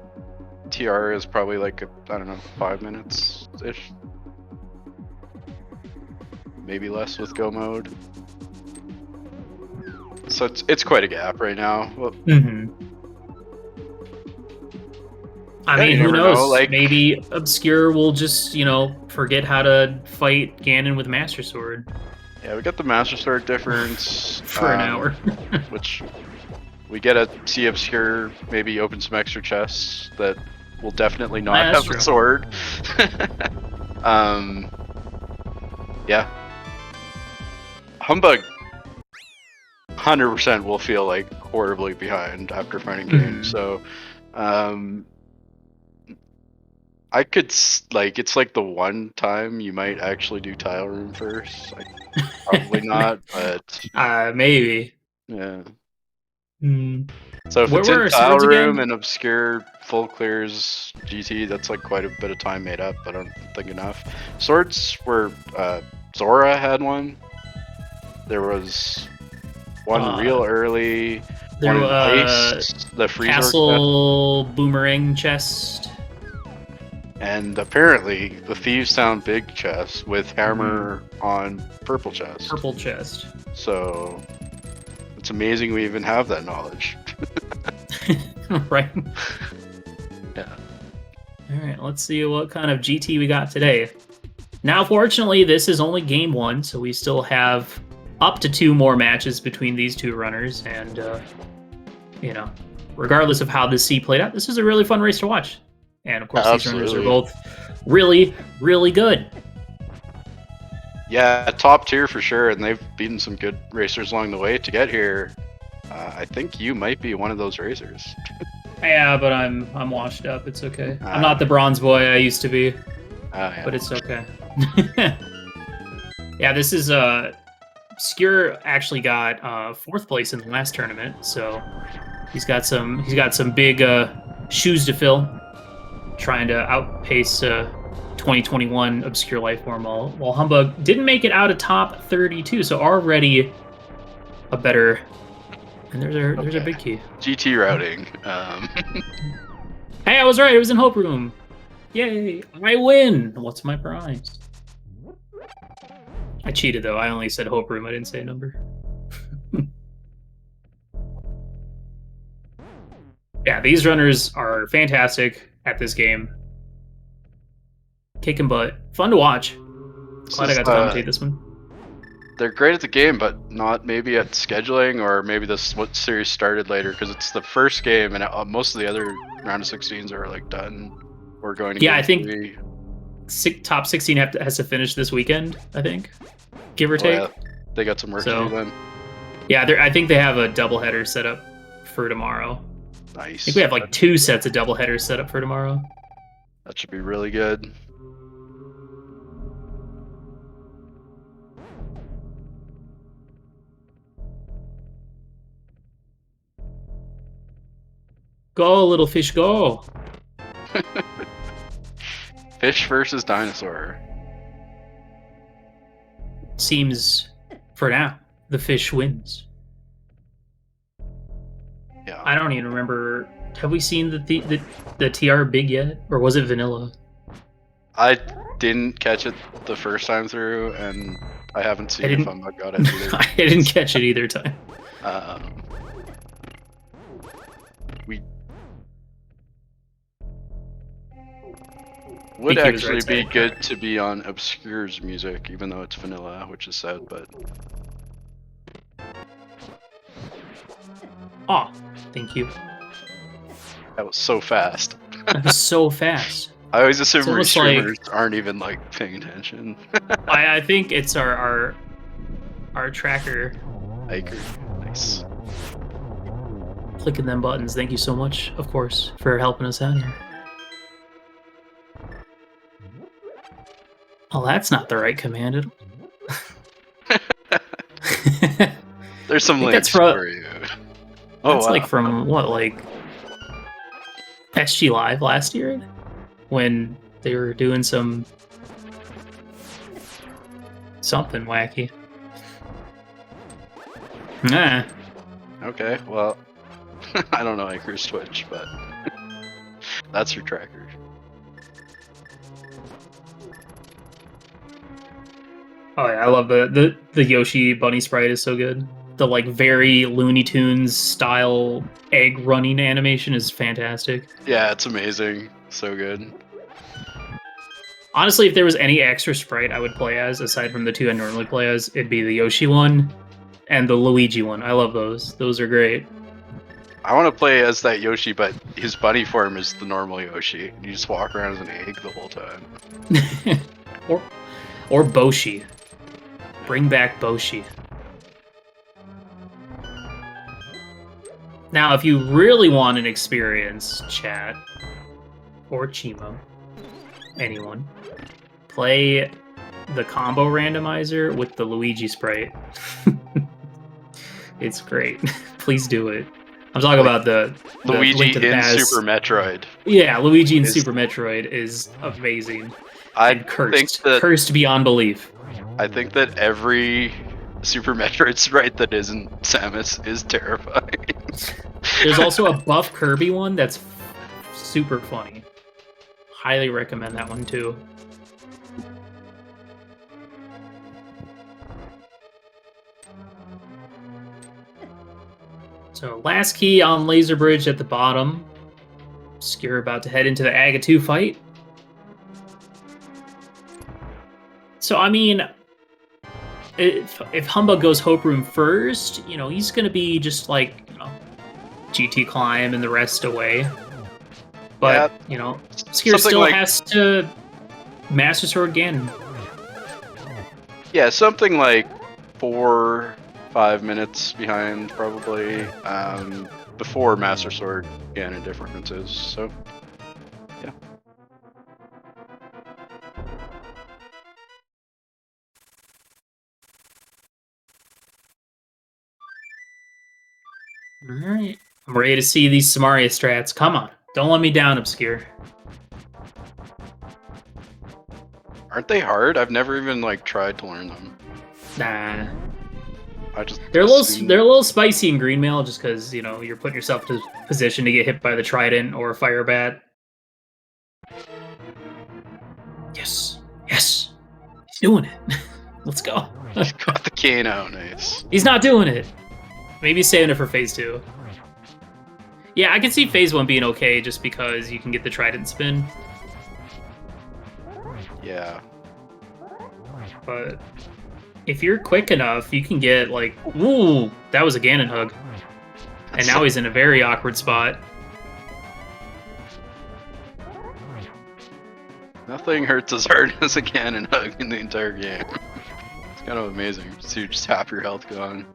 TR is probably like, I don't know, 5 minutes-ish. Maybe less with go mode. So it's quite a gap right now. Well, I mean, who knows? Like, maybe Obscure will just, forget how to fight Ganon with Master Sword. Yeah, we got the Master Sword difference. For an hour. Which we get to see Obscure maybe open some extra chests that will definitely not have the sword. Yeah. Humbug 100% will feel like horribly behind after finding Ganon. So, I could it's like the one time you might actually do tile room first. Probably not, but maybe. Yeah. So if it's in tile room and Obscure full clears GT, that's like quite a bit of time made up. I don't think enough. Swords were Zora had one. There was one real early. There was the freezer castle boomerang chest. And apparently, the Thieves Town big chest with hammer on purple chest. Purple chest. So, it's amazing we even have that knowledge. Right. Yeah. Alright, let's see what kind of GT we got today. Now, fortunately, this is only game 1, so we still have up to 2 more matches between these 2 runners. And, regardless of how this C played out, this is a really fun race to watch. And of course, these runners are both really, really good. Yeah, top tier for sure, and they've beaten some good racers along the way to get here. I think you might be one of those racers. Yeah, but I'm washed up. It's okay. I'm not the bronze boy I used to be, but it's okay. Yeah, this is Obscure actually got 4th place in the last tournament, so he's got some big shoes to fill. Trying to outpace 2021 ObscureLifeForm while Humbug didn't make it out of top 32, so already a better. And there's a big key. GT routing. Hey, I was right. It was in Hope Room. Yay! I win. What's my prize? I cheated though. I only said Hope Room. I didn't say a number. Yeah, these runners are fantastic at this game. Kicking butt. Fun to watch. Glad I got to commentate this one. They're great at the game, but not maybe at scheduling, or maybe this series started later because it's the first game, and most of the other round of 16s are like done. We're going to I think top 16 has to finish this weekend. I think, give or take. Yeah. They got some work to do then. Yeah, I think they have a doubleheader set up for tomorrow. Nice. I think we have like 2 sets of doubleheaders set up for tomorrow. That should be really good. Go, little fish, go. Fish versus dinosaur. Seems, for now, the fish wins. Yeah. I don't even remember. Have we seen the TR big yet, or was it vanilla? I didn't catch it the first time through, and I haven't seen if I'm not got it either. I didn't catch it either time. We would actually be good to be on Obscure's music, even though it's vanilla, which is sad, but... Oh, thank you. That was so fast. That was so fast. I always assume streamers aren't even like paying attention. I think it's our tracker. I agree. Nice. Clicking them buttons. Thank you so much, of course, for helping us out here. Oh, that's not the right command. There's some links for you. Oh, that's like from what, like SG Live last year, when they were doing something wacky. Nah. Okay, well, I don't know Icarus Twitch, but that's your tracker. Oh yeah, I love the Yoshi bunny sprite is so good. The like very Looney Tunes style egg running animation is fantastic. Yeah, it's amazing. So good. Honestly, if there was any extra sprite I would play as, aside from the two I normally play as, it'd be the Yoshi one and the Luigi one. I love those. Those are great. I want to play as that Yoshi, but his bunny form is the normal Yoshi. You just walk around as an egg the whole time. or Boshi. Bring back Boshi. Now, if you really want an experience, chat, or Chimo, anyone, play the combo randomizer with the Luigi sprite. It's great. Please do it. I'm talking about the Luigi in Super Metroid. Yeah, Luigi in Super Metroid is amazing. And cursed beyond belief. I think that every Super Metroid sprite that isn't Samus is terrifying. There's also a buff Kirby one that's super funny. Highly recommend that one too. So last key on Laser Bridge at the bottom. Obscure about to head into the Aga 2 fight. So I mean, if Humbugh goes Hope Room first, you know, he's gonna be just like, you know, GT climb and the rest away. But yeah, you know, Obscure still has to Master Sword Ganon. Yeah, something like 4-5 minutes behind, probably, before Master Sword Ganon differences. So, yeah. Alright. I'm ready to see these Samaria strats. Come on. Don't let me down, Obscure. Aren't they hard? I've never even like tried to learn them. Nah. They're a little spicy in green mail just because, you know, you're putting yourself in a position to get hit by the Trident or Fire Bat. Yes. Yes. He's doing it. Let's go. He's got the Ganon, nice. He's not doing it. Maybe saving it for phase 2. Yeah, I can see phase 1 being okay just because you can get the Trident spin. Yeah. But if you're quick enough, you can get like, ooh, that was a Ganon hug. And now he's in a very awkward spot. Nothing hurts as hard as a Ganon hug in the entire game. It's kind of amazing. So you just half your health gone.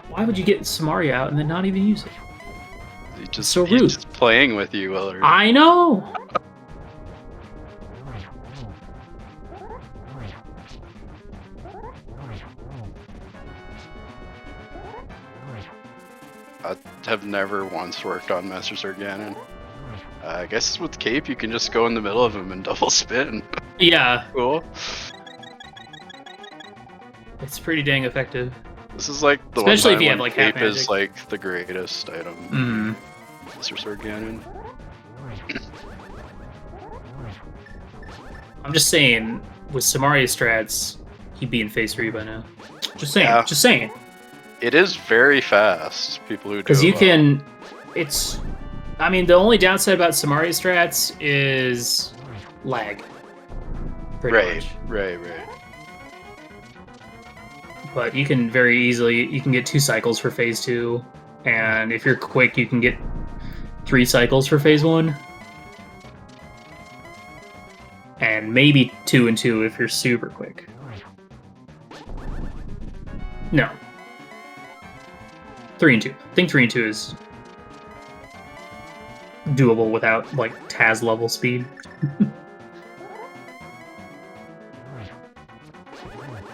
Why would you get Samaria out and then not even use it? He's so rude. He's just playing with you, Willard. I know! have never once worked on Master Sword Ganon. I guess with Cape, you can just go in the middle of him and double spin. Yeah. Cool. It's pretty dang effective. This is like the especially one if you time have like Cape half magic. is like the greatest item. Master Sword Ganon. I'm just saying, with Samaria strats, he'd be in phase 3 by now. Just saying. Yeah. Just saying. It is very fast. People who do because you well. can. It's. I mean, the only downside about Samaria strats is lag. Pretty much. Right. But you can very easily, you can get 2 cycles for phase 2, and if you're quick, you can get 3 cycles for phase 1. And maybe 2 and 2 if you're super quick. No. 3 and 2. I think 3 and 2 is doable without, like, Taz level speed.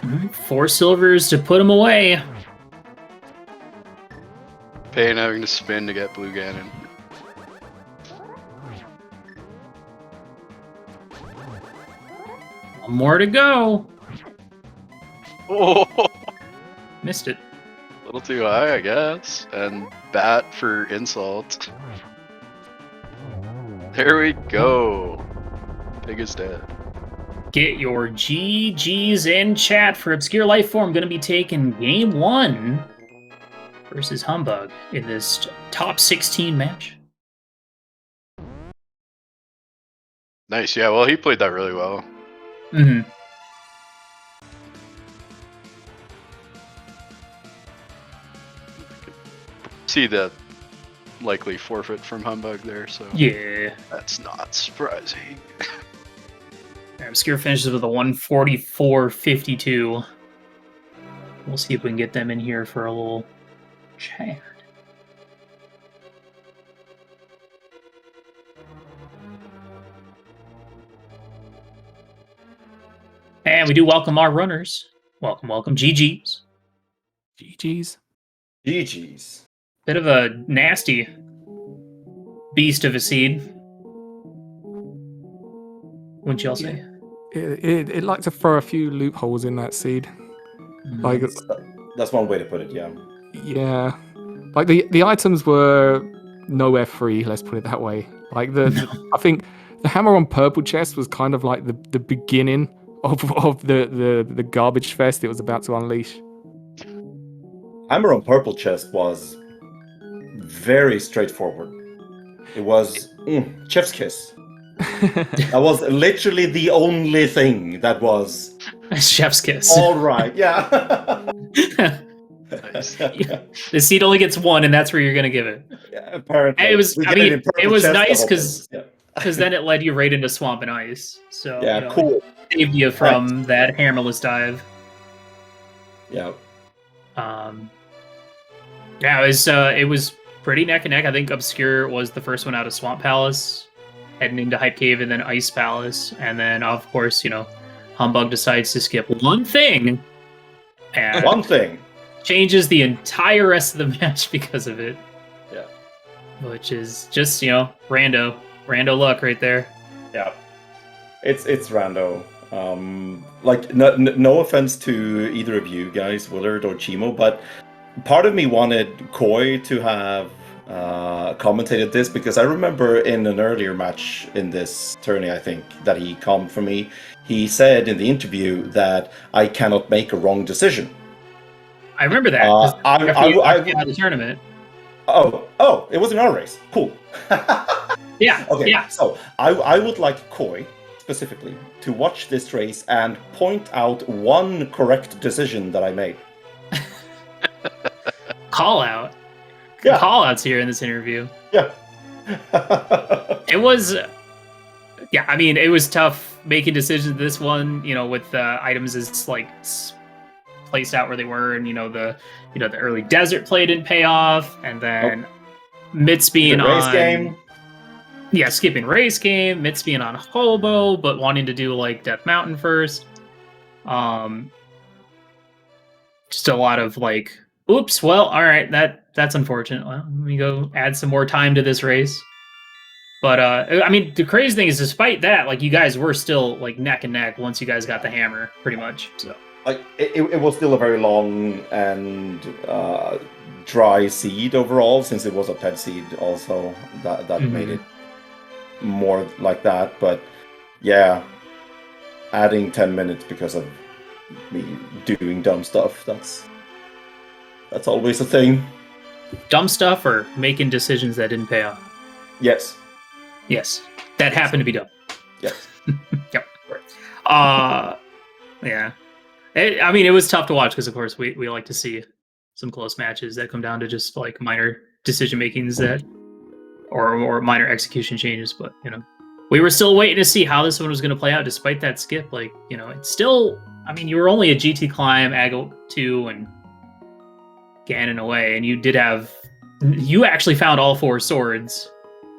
Alright, 4 silvers to put him away. Pain having to spin to get Blue Ganon. One more to go. Oh, Missed it. a little too high, I guess. And bat for insult. There we go. Pig is dead. Get your GGs in chat for ObscureLifeForm. Going to be taking game 1 versus Humbugh in this top 16 match. Nice, yeah, well, he played that really well. Mm-hmm. See the likely forfeit from Humbugh there, so Yeah. that's not surprising. Obscure finishes with a 144.52. We'll see if we can get them in here for a little chat. And we do welcome our runners. Welcome. GGs. GG's. Bit of a nasty beast of a seed. Wouldn't y'all say? It liked to throw a few loopholes in that seed. Like, That's one way to put it, yeah. yeah, like the items were nowhere free. Let's put it that way. Like I think the hammer on purple chest was kind of like the beginning of the garbage fest it was about to unleash. Hammer on purple chest was very straightforward. It was chef's kiss. That was literally the only thing that was Chef's kiss. all right. Yeah. Nice. The seed only gets 1, and that's where you're gonna give it. Yeah, apparently, And it was. we I get mean, in purple it was chest nice double because things, then it led you right into swamp and ice. So yeah, you know, cool. saved you from that hammerless dive. Yeah. Yeah, it was pretty neck and neck. I think Obscure was the first one out of Swamp Palace, heading into Hype Cave, and then Ice Palace, and then of course, Humbugh decides to skip one thing, and One thing. changes the entire rest of the match because of it. Yeah. Which is just rando luck right there. Yeah. It's rando. Like no offense to either of you guys, Willard or Chimo, but part of me wanted Koi to have commentated this, because I remember in an earlier match in this tourney, I think, that he commented for me, he said in the interview that I cannot make a wrong decision. I remember that. I the tournament. Oh, it was an R race. Cool. Yeah. Okay. Yeah. So I would like Koi specifically to watch this race and point out one correct decision that I made. Call out. Yeah. Call outs here in this interview. Yeah. It was, yeah. I mean, it was tough making decisions. This one, with items is like placed out where they were, and the early desert play didn't pay off, and then Mitz being The race on game. Yeah, skipping race game, Mitz being on Hobo, but wanting to do like Death Mountain first. Just a lot of like Oops. Well, all right. That's unfortunate. Well, let me go add some more time to this race. But I mean, the crazy thing is, despite that, like you guys were still like neck and neck once you guys got the hammer, pretty much. So like it was still a very long and dry seed overall, since it was a pet seed. Also, that made it more like that. But yeah, adding 10 minutes because of me doing dumb stuff. That's always a thing. Dumb stuff or making decisions that didn't pay off. Yes. Yes, that happened to be dumb. Yes. Yep. Yeah. I mean, it was tough to watch because, of course, we like to see some close matches that come down to just like minor decision makings or minor execution changes. But we were still waiting to see how this one was going to play out, despite that skip. Like it's still. I mean, you were only a GT climb, Agile 2, and Ganon away, and you actually found all 4 swords.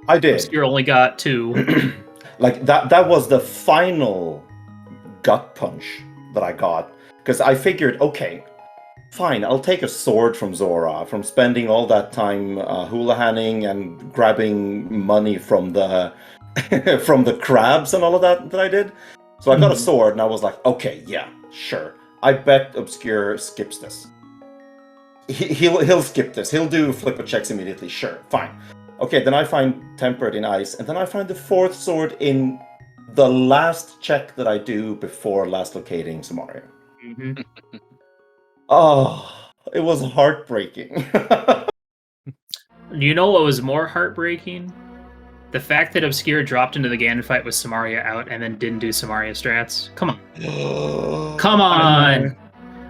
I did. Obscure only got 2. Like that was the final gut punch that I got, because I figured, okay, fine, I'll take a sword from Zora, from spending all that time hula-hanning and grabbing money from the from the crabs and all of that I did. So I got a sword, and I was like, okay, yeah, sure. I bet Obscure skips this. He'll skip this. He'll do flipper checks immediately. Sure, fine. Okay, then I find Tempered in Ice, and then I find the 4th sword in the last check that I do before last locating Samaria. Oh, it was heartbreaking. You know what was more heartbreaking? The fact that Obscure dropped into the Ganon fight with Samaria out and then didn't do Samaria strats. Come on. Come on!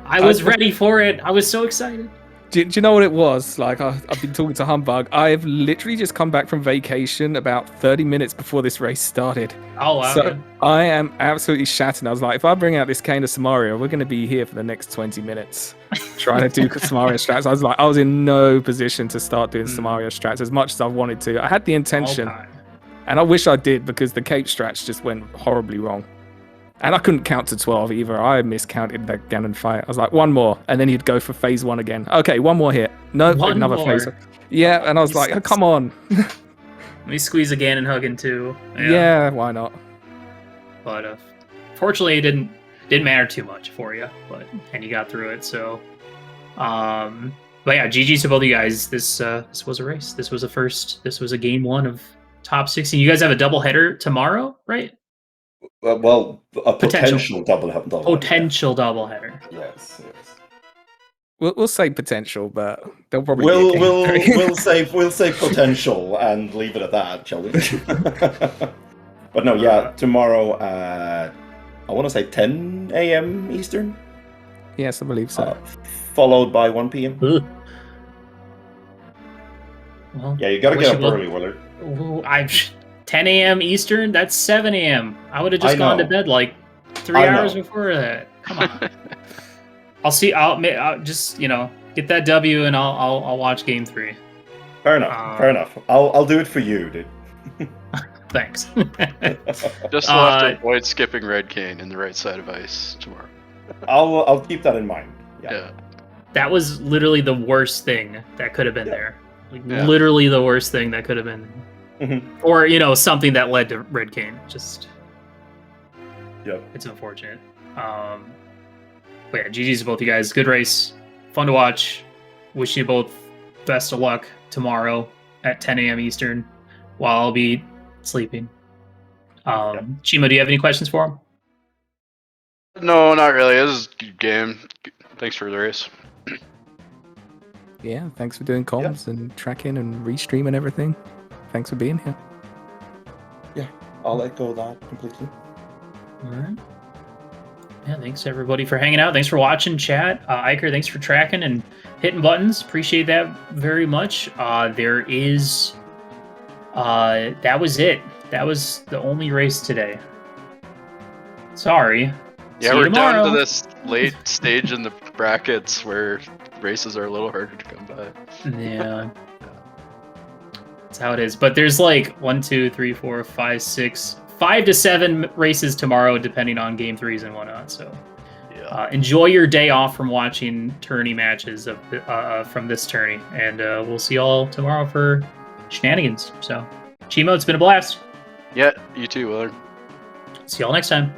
I was ready for it. I was so excited. Do you know what it was? Like, I've been talking to Humbugh. I've literally just come back from vacation about 30 minutes before this race started. Oh, wow. So I am absolutely shattered. I was like, if I bring out this cane of Samaria, we're going to be here for the next 20 minutes trying to do Samaria strats. I was in no position to start doing Samaria strats as much as I wanted to. I had the intention, and I wish I did, because the cape strats just went horribly wrong. And I couldn't count to 12 either. I miscounted that Ganon fight. I was like, one more. And then he'd go for phase 1 again. Okay, one more hit. No, another phase. Yeah, and I was like, oh, come on. Let me squeeze a Ganon hug in too. Yeah, why not? But fortunately, it didn't matter too much for you. And you got through it. So, but yeah, GG to both of you guys. This was a race. This was a game 1 of top 16. You guys have a double header tomorrow, right? Well, a potential double header. Potential double header. Yes. We'll say potential, but they'll probably we'll say potential and leave it at that, shall we? But no, yeah, tomorrow at I want to say 10 a.m. Eastern. Yes, I believe so. Followed by 1 p.m. Well, yeah, you gotta get up early, Willard. 10 a.m. Eastern? That's 7 a.m. I would have just gone to bed like 3 hours before that. Come on. I'll just get that W and I'll watch game 3. Fair enough. I'll do it for you, dude. Thanks. Just have to avoid skipping Red Cane in the right side of ice tomorrow. I'll keep that in mind. Yeah. That was literally the worst thing that could have been there. Literally the worst thing that could have been. Or something that led to Red Cane. Just it's unfortunate. But yeah, GG's to both you guys. Good race, fun to watch. Wish you both best of luck tomorrow at 10 a.m. Eastern while I'll be sleeping. Chima, do you have any questions for him? No, not really. This is a good game. Thanks for the race. Yeah, thanks for doing comms and tracking and restream and everything. Thanks for being here. Yeah, I'll echo that completely. All right. Yeah, thanks everybody for hanging out. Thanks for watching, chat. Iker, thanks for tracking and hitting buttons. Appreciate that very much. That was it. That was the only race today. Sorry. Yeah, we're down to this late stage in the brackets where races are a little harder to come by. Yeah. That's how it is. But there's like 1, 2, 3, 4, 5, 6, 5 to 7 races tomorrow, depending on game 3s and whatnot. So enjoy your day off from watching tourney matches of from this tourney, and we'll see y'all tomorrow for shenanigans. So, Chimo, it's been a blast. Yeah, you too, Willard. See y'all next time.